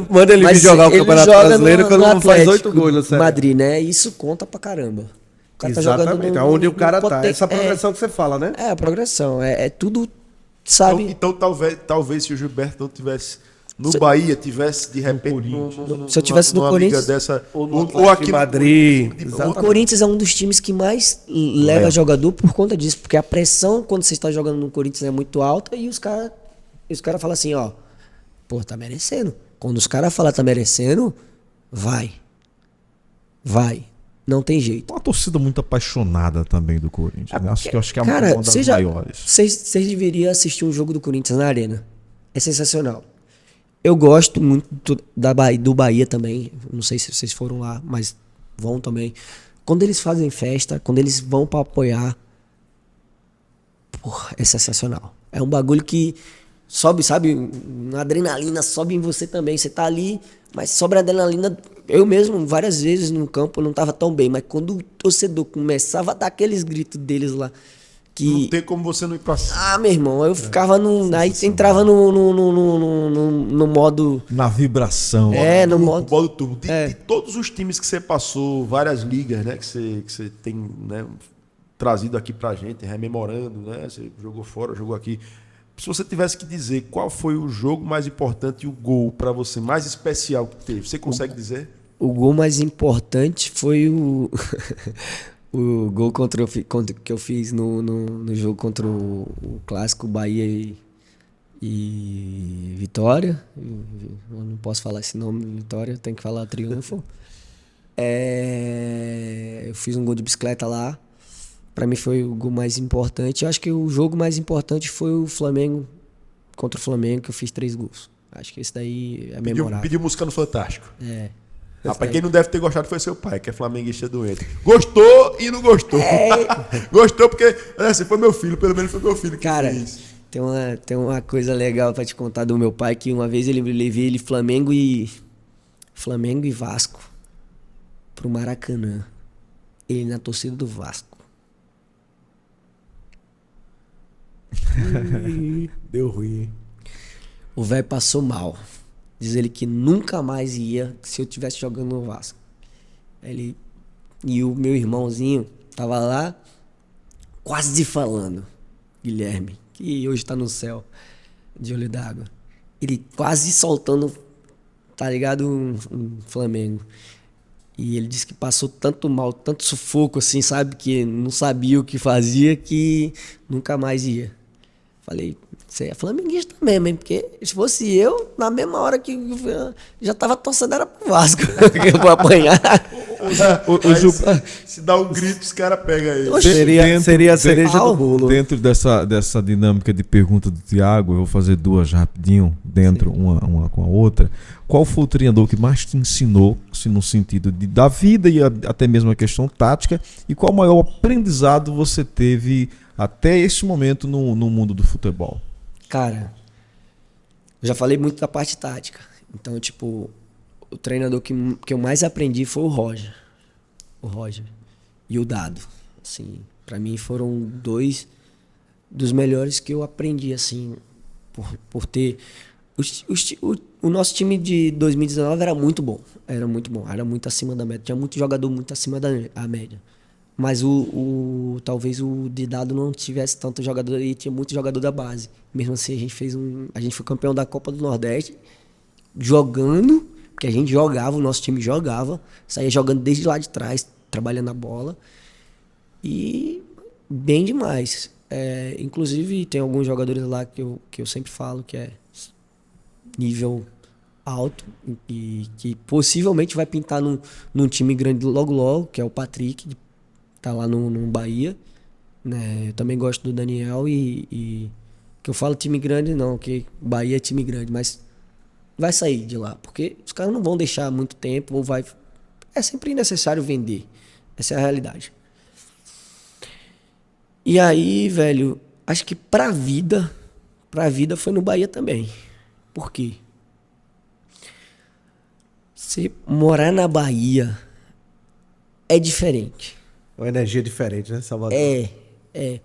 Speaker 3: Manda ele vir jogar o Campeonato Brasileiro quando não faz 8 gols, no sério.
Speaker 4: Madrid, né? Isso conta pra caramba. O cara
Speaker 3: exatamente,
Speaker 4: tá jogando
Speaker 3: onde o cara tá. Essa progressão que você fala, né?
Speaker 4: É, a progressão. É tudo, sabe?
Speaker 2: Então talvez se o Gilberto não tivesse no Bahia, tivesse de repente
Speaker 4: se eu tivesse no Corinthians
Speaker 2: dessa,
Speaker 3: ou aqui em Madrid.
Speaker 4: O Corinthians é um dos times que mais leva jogador por conta disso, porque a pressão quando você está jogando no Corinthians é muito alta e os caras falam assim, ó, pô, tá merecendo. Quando os caras falam tá merecendo, vai. Não tem jeito.
Speaker 1: Uma torcida muito apaixonada também do Corinthians, né? Eu acho que é
Speaker 4: cara,
Speaker 1: uma das maiores.
Speaker 4: Vocês deveriam assistir um jogo do Corinthians na Arena. É sensacional. Eu gosto muito do Bahia também. Não sei se vocês foram lá, mas vão também. Quando eles fazem festa, quando eles vão pra apoiar, porra, é sensacional. É um bagulho que sobe, sabe? Uma adrenalina sobe em você também. Você tá ali, mas sobe a adrenalina. Eu mesmo, várias vezes no campo, eu não tava tão bem. Mas quando o torcedor começava a dar aqueles gritos deles lá, que...
Speaker 2: não tem como você não ir pra cima.
Speaker 4: Ah, meu irmão, eu ficava no... Aí entrava no modo...
Speaker 1: Na vibração.
Speaker 4: No modo
Speaker 2: turbo. De todos os times que você passou, várias ligas, né? Que você tem, né, trazido aqui pra gente, rememorando, né? Você jogou fora, jogou aqui. Se você tivesse que dizer qual foi o jogo mais importante e o gol pra você mais especial que teve, você consegue dizer?
Speaker 4: O gol mais importante foi o... O gol que eu fiz no jogo contra o clássico Bahia e Vitória. Eu não posso falar esse nome, Vitória, tem que falar Triunfo. Eu fiz um gol de bicicleta lá. Pra mim foi o gol mais importante. Eu acho que o jogo mais importante foi o Flamengo, contra o Flamengo, que eu fiz 3 gols. Acho que esse daí é memorável.
Speaker 2: Pediu música no Fantástico.
Speaker 4: Rapaz,
Speaker 2: Quem não deve ter gostado foi seu pai, que é flamenguista doente. Gostou e não gostou. Gostou porque assim, foi meu filho, pelo menos foi meu filho que
Speaker 4: cara,
Speaker 2: fez.
Speaker 4: tem uma coisa legal pra te contar do meu pai, que uma vez ele levei ele Flamengo e Vasco pro Maracanã. Ele na torcida do Vasco.
Speaker 3: Deu ruim.
Speaker 4: O velho passou mal. Diz ele que nunca mais ia se eu estivesse jogando no Vasco. E o meu irmãozinho tava lá quase falando, Guilherme, que hoje tá no céu de olho d'água. Ele quase soltando, tá ligado, um Flamengo. E ele disse que passou tanto mal, tanto sufoco assim, sabe, que não sabia o que fazia, que nunca mais ia. Falei, você é flamenguista mesmo, hein? Porque se fosse eu, na mesma hora que eu já tava torcendo era pro Vasco, que eu vou apanhar.
Speaker 2: Se dá um grito, os caras pegam ele.
Speaker 3: Seria a cereja do bolo.
Speaker 1: Dentro dessa dinâmica de pergunta do Thiago, eu vou fazer 2 rapidinho, uma com a outra. Qual foi o treinador que mais te ensinou, assim, no sentido da vida e até mesmo a questão tática? E qual o maior aprendizado você teve até esse momento no mundo do futebol?
Speaker 4: Cara, eu já falei muito da parte tática. Então, tipo, o treinador que eu mais aprendi foi o Roger. O Roger e o Dado. Assim, pra mim foram 2 dos melhores que eu aprendi, assim, por ter... O nosso time de 2019 era muito bom. Era muito acima da média. Tinha muito jogador muito acima da média. Mas talvez o Didado não tivesse tanto jogador e tinha muito jogador da base. Mesmo assim, a gente foi campeão da Copa do Nordeste jogando, porque a gente jogava, o nosso time jogava, saía jogando desde lá de trás, trabalhando a bola. E bem demais. Inclusive, tem alguns jogadores lá que eu sempre falo que é nível alto e que possivelmente vai pintar num time grande logo, que é o Patrick, tá lá no Bahia, né? Eu também gosto do Daniel e que eu falo time grande não, que Bahia é time grande, mas vai sair de lá, porque os caras não vão deixar muito tempo, é sempre necessário vender. Essa é a realidade. E aí, velho, acho que pra vida foi no Bahia também. Por quê? Você morar na Bahia é diferente.
Speaker 3: Uma energia diferente, né, Salvador?
Speaker 4: É.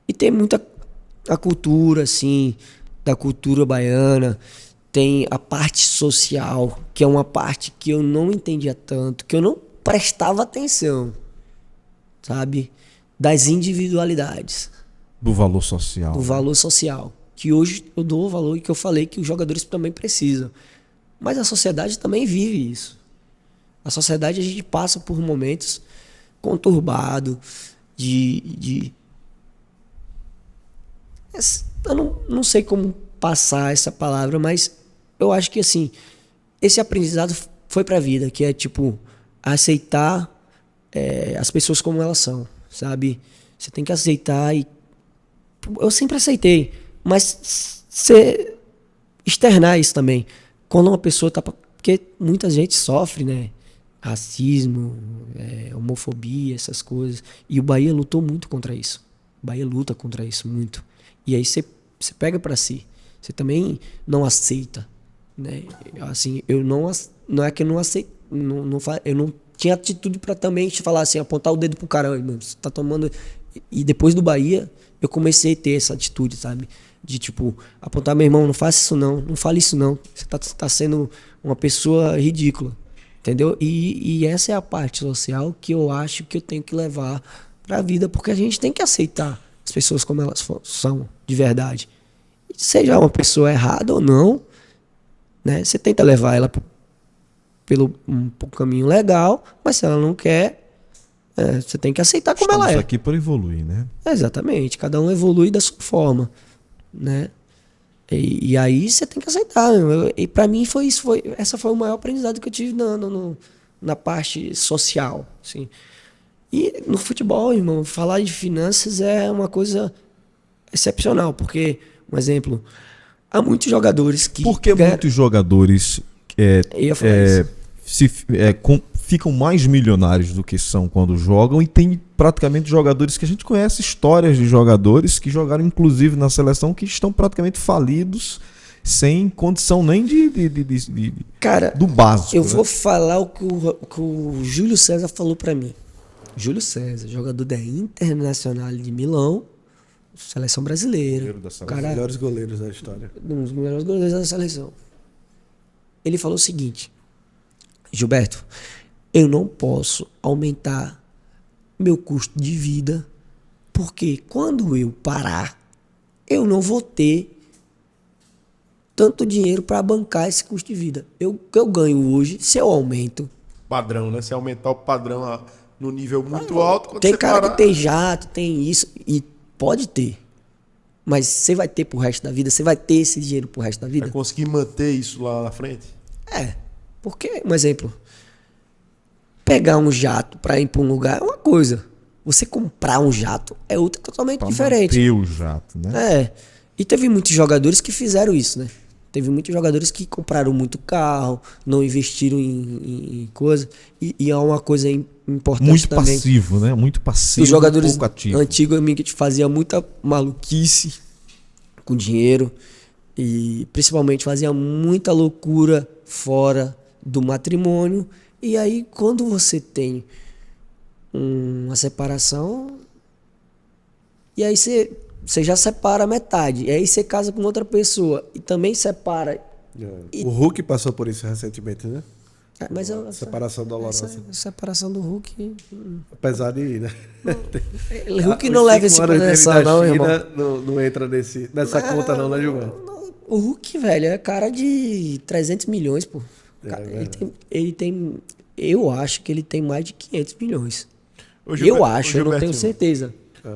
Speaker 4: E tem muita a cultura, assim, da cultura baiana. Tem a parte social, que é uma parte que eu não entendia tanto, que eu não prestava atenção, sabe? Das individualidades.
Speaker 1: Do valor social.
Speaker 4: Do valor social. Que hoje eu dou o valor e que eu falei que os jogadores também precisam. Mas a sociedade também vive isso. A sociedade, a gente passa por momentos conturbado, eu não sei como passar essa palavra, mas eu acho que assim, esse aprendizado foi pra vida, que é tipo, aceitar as pessoas como elas são, sabe? Você tem que aceitar e... Eu sempre aceitei, mas você externar isso também. Quando uma pessoa tá... Porque muita gente sofre, né? Racismo, homofobia, essas coisas. E o Bahia lutou muito contra isso. O Bahia luta contra isso muito. E aí você pega pra si. Você também não aceita, né? Assim, não é que eu não aceito, eu não tinha atitude pra também te falar assim, apontar o dedo pro cara, mano, você tá tomando... E depois do Bahia, eu comecei a ter essa atitude, sabe? De tipo, apontar, meu irmão, não faça isso não fale isso não. Você tá sendo uma pessoa ridícula. Entendeu? E essa é a parte social que eu acho que eu tenho que levar pra vida, porque a gente tem que aceitar as pessoas como elas são, de verdade. E seja uma pessoa errada ou não, né? Você tenta levar ela pelo caminho legal, mas se ela não quer, você tem que aceitar como ela é.
Speaker 1: Aqui para evoluir, né?
Speaker 4: Exatamente. Cada um evolui da sua forma, né? E aí você tem que aceitar. E pra mim foi isso. Essa foi o maior aprendizado que eu tive na parte social. Assim. E no futebol, irmão, falar de finanças é uma coisa excepcional. Porque, um exemplo, há muitos jogadores que...
Speaker 1: Por que muitos jogadores
Speaker 4: Eu ia falar isso.
Speaker 1: ficam mais milionários do que são quando jogam, e tem praticamente jogadores que a gente conhece, histórias de jogadores que jogaram inclusive na seleção, que estão praticamente falidos, sem condição nem
Speaker 4: Cara,
Speaker 1: do básico.
Speaker 4: eu
Speaker 1: né?
Speaker 4: vou falar o que o Júlio César falou pra mim. Júlio César, jogador da Internacional de Milão, seleção brasileira.
Speaker 1: Goleiro da seleção.
Speaker 3: Os
Speaker 4: Cara,
Speaker 3: melhores goleiros da história.
Speaker 4: um dos melhores goleiros da seleção. Ele falou o seguinte: Gilberto, eu não posso aumentar meu custo de vida, porque quando eu parar, eu não vou ter tanto dinheiro para bancar esse custo de vida. O que eu ganho hoje, se eu aumento.
Speaker 2: Padrão, né? Se aumentar o padrão no nível muito alto, quando
Speaker 4: Tem
Speaker 2: você
Speaker 4: cara
Speaker 2: parar...
Speaker 4: que tem jato, tem isso, e pode ter. Mas você vai ter pro resto da vida? Você vai ter esse dinheiro pro resto da vida?
Speaker 2: Vai conseguir manter isso lá na frente?
Speaker 4: Porque, um exemplo, pegar um jato para ir para um lugar é uma coisa. Você comprar um jato é outra totalmente
Speaker 1: Pra
Speaker 4: diferente.
Speaker 1: manter o jato, né?
Speaker 4: E teve muitos jogadores que fizeram isso, né? Teve muitos jogadores que compraram muito carro, não investiram em coisa. E é uma coisa importante
Speaker 1: Muito
Speaker 4: também.
Speaker 1: passivo, né? Muito passivo.
Speaker 4: Os jogadores
Speaker 1: pouco ativo.
Speaker 4: antigamente faziam muita maluquice com dinheiro. E principalmente fazia muita loucura fora do matrimônio. E aí, quando você tem uma separação, e aí você já separa metade. E aí você casa com outra pessoa e também separa.
Speaker 3: O Hulk passou por isso recentemente, né?
Speaker 4: Mas
Speaker 3: Separação dolorosa.
Speaker 4: essa separação do Hulk.
Speaker 3: Apesar de, né?
Speaker 4: O Hulk não leva esse consideração, não, irmão.
Speaker 3: Não entra nessa conta não, né, Gilberto?
Speaker 4: O Hulk, velho, é cara de 300 milhões, pô. Ele tem. Eu acho que ele tem mais de 500 milhões. Eu acho, eu não tenho certeza.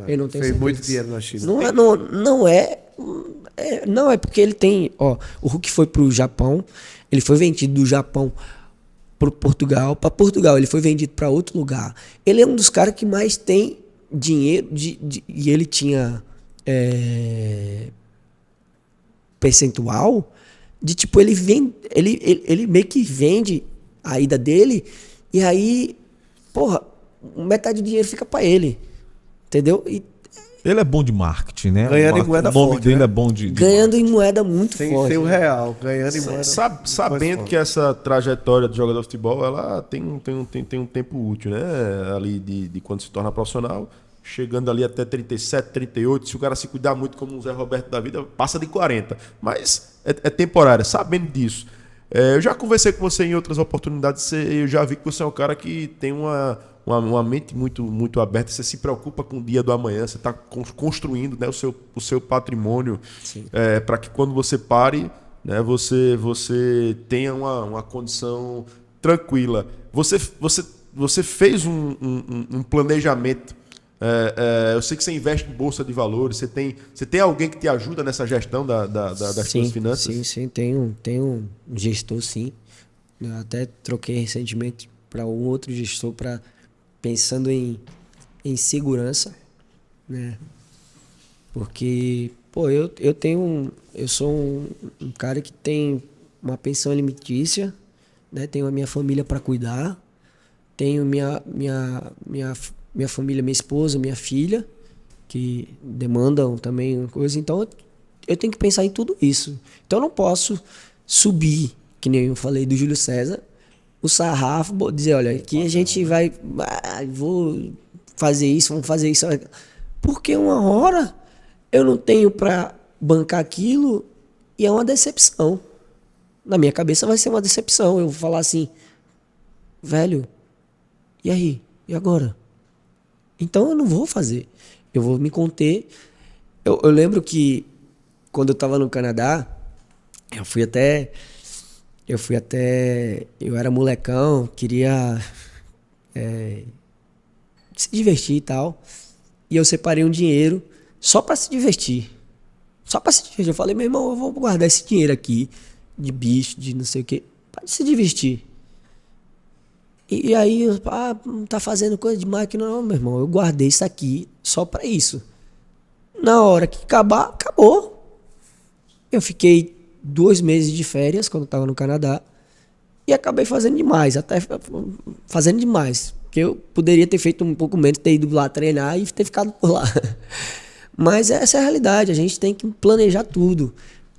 Speaker 4: Eu não tenho
Speaker 3: Fez
Speaker 4: certeza.
Speaker 3: muito dinheiro na China.
Speaker 4: Não é porque ele tem. Ó, o Hulk foi pro Japão, ele foi vendido do Japão pro Portugal. Para Portugal, ele foi vendido para outro lugar. Ele é um dos caras que mais tem dinheiro. E ele tinha percentual de tipo, ele meio que vende a ida dele, e aí, porra, metade do dinheiro fica para ele. Entendeu? E
Speaker 1: Ele é bom de marketing, né?
Speaker 3: Ganhando em moeda
Speaker 1: O nome
Speaker 3: forte,
Speaker 1: dele
Speaker 3: né?
Speaker 1: é bom de
Speaker 4: ganhando em moeda muito
Speaker 3: Sem
Speaker 4: forte.
Speaker 3: ser o real, ganhando em moeda.
Speaker 2: Sabendo que essa trajetória de jogador de futebol, ela tem um tempo útil, né? Ali de quando se torna profissional, chegando ali até 37, 38. Se o cara se cuidar muito como o Zé Roberto da vida, passa de 40. Mas é temporária, sabendo disso. Eu já conversei com você em outras oportunidades, eu já vi que você é um cara que tem uma mente muito, muito aberta, você se preocupa com o dia do amanhã, você está construindo, né, o seu patrimônio, para que quando você pare, né, você tenha uma condição tranquila. Você fez um planejamento. Eu sei que você investe em bolsa de valores, você tem alguém que te ajuda nessa gestão das suas finanças?
Speaker 4: Sim, tenho um gestor, sim. Eu até troquei recentemente para um outro gestor pensando em segurança, né? Porque, pô, eu sou um cara que tem uma pensão alimentícia, né? Tenho a minha família para cuidar, tenho minha família, minha esposa, minha filha, que demandam também coisa. Então, eu tenho que pensar em tudo isso. Então, eu não posso subir, que nem eu falei do Júlio César, o sarrafo, dizer, olha, aqui a gente vou fazer isso, vamos fazer isso. Porque uma hora eu não tenho para bancar aquilo e é uma decepção. Na minha cabeça vai ser uma decepção. Eu vou falar assim, velho, e aí? E agora? Então eu não vou fazer. Eu vou me conter. Eu lembro que quando eu estava no Canadá, eu era molecão, queria se divertir e tal. E eu separei um dinheiro só para se divertir. Só pra se divertir. Eu falei, meu irmão, eu vou guardar esse dinheiro aqui, de bicho, de não sei o quê, pra se divertir. E aí, não tá fazendo coisa demais aqui. Não, meu irmão, eu guardei isso aqui só pra isso. Na hora que acabar, acabou. Eu fiquei 2 meses de férias quando eu tava no Canadá e acabei fazendo demais, até fazendo demais. Porque eu poderia ter feito um pouco menos, ter ido lá treinar e ter ficado por lá. Mas essa é a realidade, a gente tem que planejar tudo,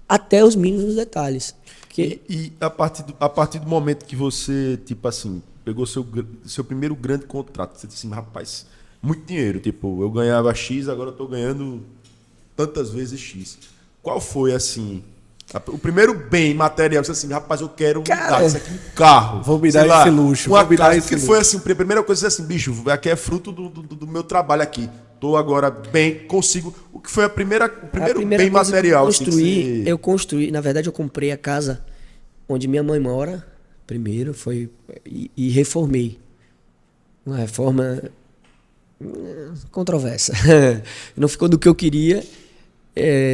Speaker 4: até os mínimos detalhes. Porque...
Speaker 2: E a partir do momento que você, tipo assim, pegou seu primeiro grande contrato, você disse assim, rapaz, muito dinheiro, tipo, eu ganhava X, agora eu tô ganhando tantas vezes X. Qual foi, assim, o primeiro bem material, você disse assim, rapaz, eu quero
Speaker 3: Cara,
Speaker 2: isso aqui, um carro.
Speaker 3: vou me dar esse luxo,
Speaker 2: Uma
Speaker 3: vou me dar
Speaker 2: casa.
Speaker 3: esse
Speaker 2: Que
Speaker 3: luxo.
Speaker 2: foi assim, a primeira coisa, assim, bicho, aqui é fruto do meu trabalho aqui. Tô agora bem, consigo. O que foi o primeiro bem material?
Speaker 4: Eu construí, na verdade eu comprei a casa onde minha mãe mora, primeiro, e reformei. Uma reforma controversa. Não ficou do que eu queria,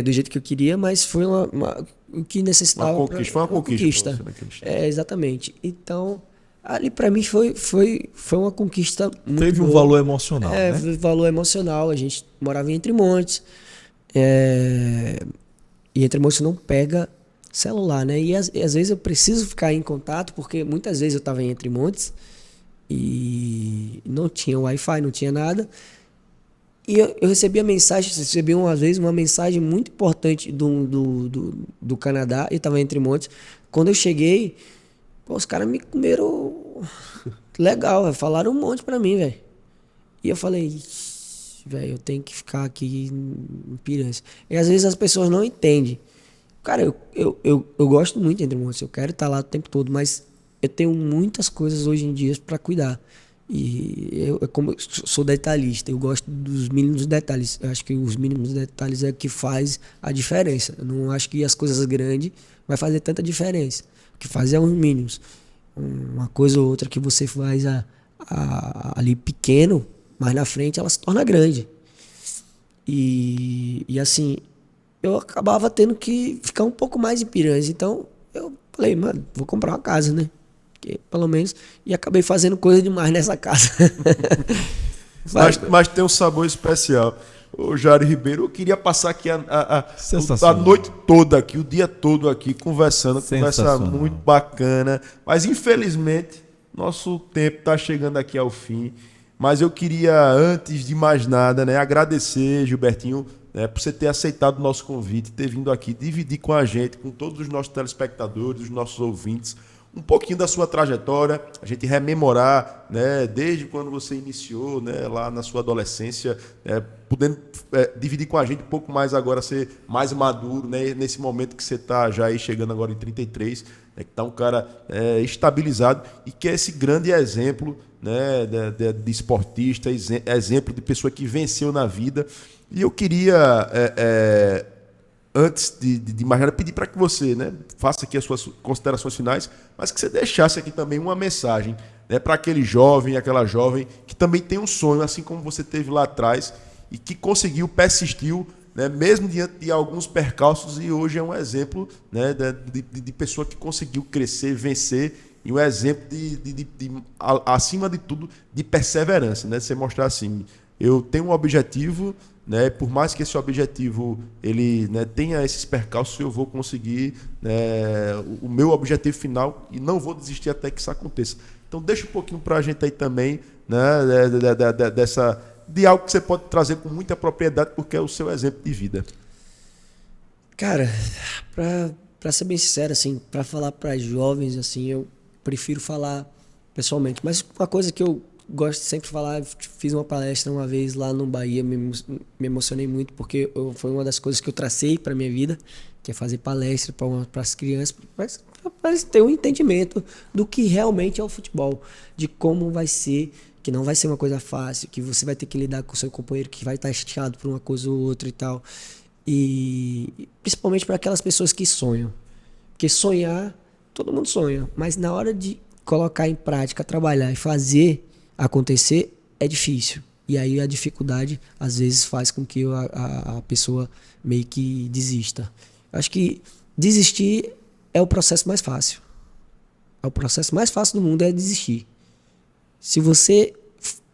Speaker 4: do jeito que eu queria, mas foi o que necessitava.
Speaker 2: Foi uma conquista.
Speaker 4: Exatamente. Então, ali para mim foi uma conquista muito
Speaker 1: Teve um
Speaker 4: boa.
Speaker 1: valor emocional, né?
Speaker 4: Valor emocional. A gente morava em Entre Montes. E Entre Montes não pega celular, né? E às vezes eu preciso ficar em contato, porque muitas vezes eu estava em Entre Montes e não tinha Wi-Fi, não tinha nada. E eu recebi uma vez uma mensagem muito importante do Canadá, e estava em Entre Montes. Quando eu cheguei, os caras me comeram legal, véio, falaram um monte pra mim, velho. E eu falei, velho, eu tenho que ficar aqui em Piranhas. E às vezes as pessoas não entendem. Cara, eu gosto muito de Entre Montes, eu quero estar lá o tempo todo, mas eu tenho muitas coisas hoje em dia pra cuidar. E como eu sou detalhista, eu gosto dos mínimos detalhes. Eu acho que os mínimos detalhes é que faz a diferença. Eu não acho que as coisas grandes vai fazer tanta diferença. O que faz é os mínimos. Uma coisa ou outra que você faz ali pequeno, mas na frente ela se torna grande. E assim, eu acabava tendo que ficar um pouco mais em Piranhas. Então eu falei, mano, vou comprar uma casa, né? Que, pelo menos, e acabei fazendo coisa demais nessa casa.
Speaker 2: mas tem um sabor especial. Ô Jário Ribeiro, eu queria passar aqui a noite toda aqui, o dia todo aqui, conversando, conversa muito bacana. Mas infelizmente, nosso tempo está chegando aqui ao fim. Mas eu queria, antes de mais nada, né, agradecer, Gilbertinho, né, por você ter aceitado o nosso convite, ter vindo aqui dividir com a gente, com todos os nossos telespectadores, os nossos ouvintes, um pouquinho da sua trajetória, a gente rememorar, né, desde quando você iniciou, né, lá na sua adolescência, podendo dividir com a gente um pouco mais agora, ser mais maduro, né, nesse momento que você está já aí chegando agora em 33, né, que está um cara estabilizado e que é esse grande exemplo, né, de esportista, exemplo de pessoa que venceu na vida. E eu queria... antes de mais nada, pedir para que você, né, faça aqui as suas considerações finais, mas que você deixasse aqui também uma mensagem, né, para aquele jovem, aquela jovem que também tem um sonho, assim como você teve lá atrás, e que persistiu, né, mesmo diante de alguns percalços, e hoje é um exemplo, né, de pessoa que conseguiu crescer, vencer, e um exemplo acima de tudo, de perseverança, né, você mostrar assim, eu tenho um objetivo, né, por mais que esse objetivo ele, né, tenha esses percalços, eu vou conseguir, né, o meu objetivo final e não vou desistir até que isso aconteça. Então deixa um pouquinho para a gente aí também, né, de algo que você pode trazer com muita propriedade, porque é o seu exemplo de vida.
Speaker 4: Cara, para ser bem sincero, assim, para falar para jovens, assim, eu prefiro falar pessoalmente. Mas uma coisa que eu gosto de sempre falar, fiz uma palestra uma vez lá no Bahia, me emocionei muito, porque foi uma das coisas que eu tracei para minha vida, que é fazer palestra para as crianças, para eles terem um entendimento do que realmente é o futebol, de como vai ser, que não vai ser uma coisa fácil, que você vai ter que lidar com o seu companheiro que vai estar chateado por uma coisa ou outra e tal. E principalmente para aquelas pessoas que sonham. Porque sonhar, todo mundo sonha, mas na hora de colocar em prática, trabalhar e fazer acontecer, é difícil. E aí a dificuldade, às vezes, faz com que a pessoa meio que desista. Acho que desistir é o processo mais fácil. O processo mais fácil do mundo é desistir. Se você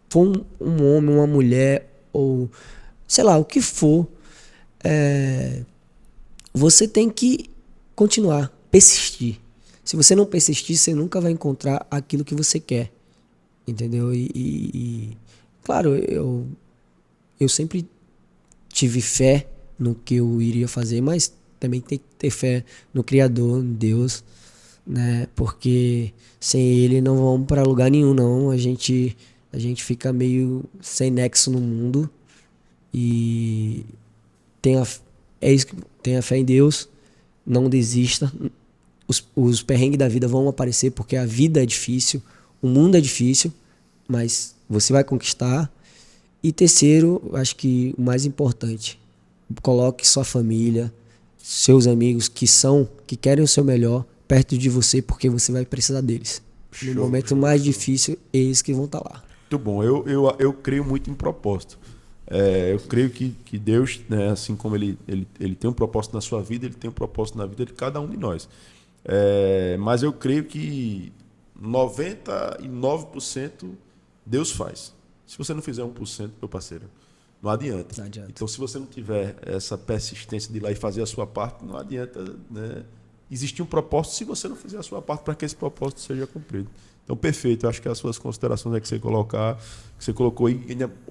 Speaker 4: for um homem, uma mulher, ou sei lá, o que for, você tem que continuar, persistir. Se você não persistir, você nunca vai encontrar aquilo que você quer. Entendeu? Claro, eu sempre tive fé no que eu iria fazer, mas também tem que ter fé no Criador, em Deus, né? Porque sem Ele não vamos para lugar nenhum, não. A gente fica meio sem nexo no mundo. E tenha fé em Deus, não desista. Os perrengues da vida vão aparecer porque a vida é difícil, o mundo é difícil, mas você vai conquistar. E terceiro, acho que o mais importante, coloque sua família, seus amigos que querem o seu melhor perto de você, porque você vai precisar deles. No momento mais difícil, eles que vão estar lá.
Speaker 2: Muito bom. Eu creio muito em propósito. Eu creio que Deus, né, assim como ele tem um propósito na sua vida, ele tem um propósito na vida de cada um de nós. Mas eu creio que 99% Deus faz. Se você não fizer 1%, meu parceiro, não adianta.
Speaker 4: Não adianta.
Speaker 2: Então, se você não tiver essa persistência de ir lá e fazer a sua parte, não adianta, né, existir um propósito se você não fizer a sua parte para que esse propósito seja cumprido. Então, perfeito. Eu acho que as suas considerações que você colocou aí,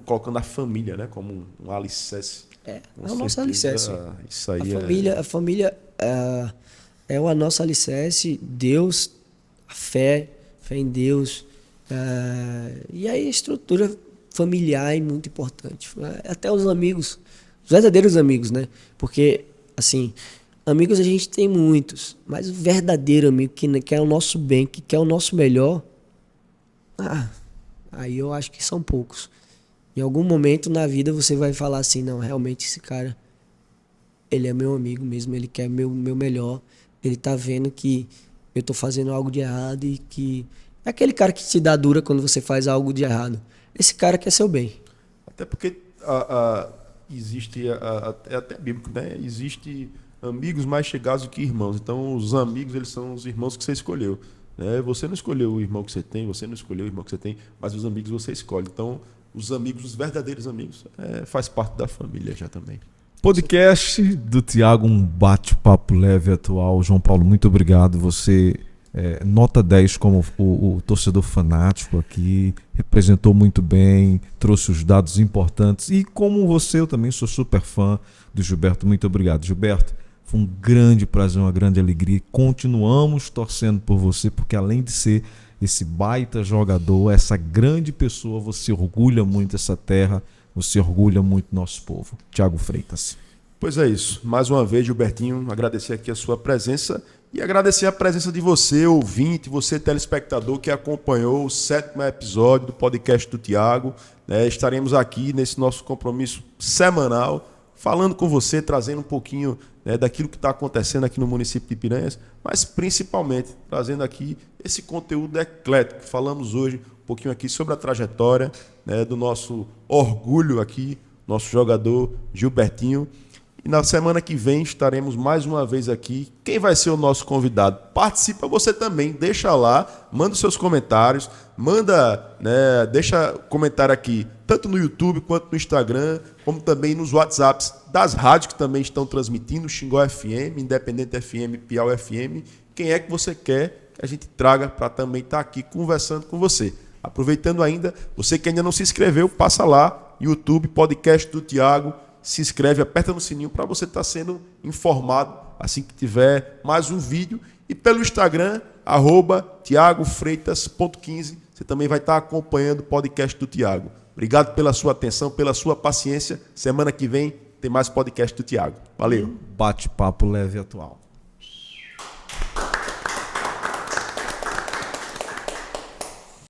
Speaker 2: colocando a família, né, como um alicerce.
Speaker 4: É o nosso alicerce.
Speaker 2: Isso aí
Speaker 4: a família é o nosso alicerce. Deus, a fé em Deus. E aí a estrutura familiar é muito importante. Até os amigos, os verdadeiros amigos, né? Porque, assim, amigos a gente tem muitos, mas o verdadeiro amigo que quer o nosso bem, que quer o nosso melhor, aí eu acho que são poucos. Em algum momento na vida você vai falar assim, não, realmente esse cara, ele é meu amigo mesmo, ele quer meu melhor, ele tá vendo que eu tô fazendo algo de errado e que... É aquele cara que te dá dura quando você faz algo de errado. Esse cara quer seu bem.
Speaker 2: Até porque existe, é até bíblico, né? Existe amigos mais chegados do que irmãos. Então, os amigos, eles são os irmãos que você escolheu. Né? Você não escolheu o irmão que você tem, você não escolheu o irmão que você tem, mas os amigos você escolhe. Então, os amigos, os verdadeiros amigos, faz parte da família já também.
Speaker 1: Podcast do Thiago, um bate-papo leve atual. João Paulo, muito obrigado. Você... nota 10 como o torcedor fanático aqui, representou muito bem, trouxe os dados importantes e como você, eu também sou super fã do Gilberto, muito obrigado. Gilberto, foi um grande prazer, uma grande alegria, continuamos torcendo por você, porque além de ser esse baita jogador, essa grande pessoa, você orgulha muito essa terra, você orgulha muito nosso povo. Thiago Freitas.
Speaker 2: Pois é isso, mais uma vez, Gilbertinho, agradecer aqui a sua presença. E agradecer a presença de você, ouvinte, você telespectador que acompanhou o 7º episódio do podcast do Thiago. Estaremos aqui nesse nosso compromisso semanal, falando com você, trazendo um pouquinho daquilo que está acontecendo aqui no município de Piranhas, mas principalmente trazendo aqui esse conteúdo eclético. Falamos hoje um pouquinho aqui sobre a trajetória do nosso orgulho aqui, nosso jogador Gilbertinho. E na semana que vem estaremos mais uma vez aqui. Quem vai ser o nosso convidado? Participa você também, deixa lá, manda os seus comentários, deixa comentário aqui, tanto no YouTube quanto no Instagram, como também nos WhatsApps das rádios que também estão transmitindo, Xingó FM, Independente FM, Piau FM. Quem é que você quer que a gente traga para também estar aqui conversando com você? Aproveitando ainda, você que ainda não se inscreveu, passa lá, YouTube, podcast do Thiago, se inscreve, aperta no sininho para você estar sendo informado assim que tiver mais um vídeo. E pelo Instagram, @thiagofreitas.15, você também vai estar acompanhando o podcast do Thiago. Obrigado pela sua atenção, pela sua paciência. Semana que vem tem mais podcast do Thiago. Valeu.
Speaker 1: Bate-papo leve atual.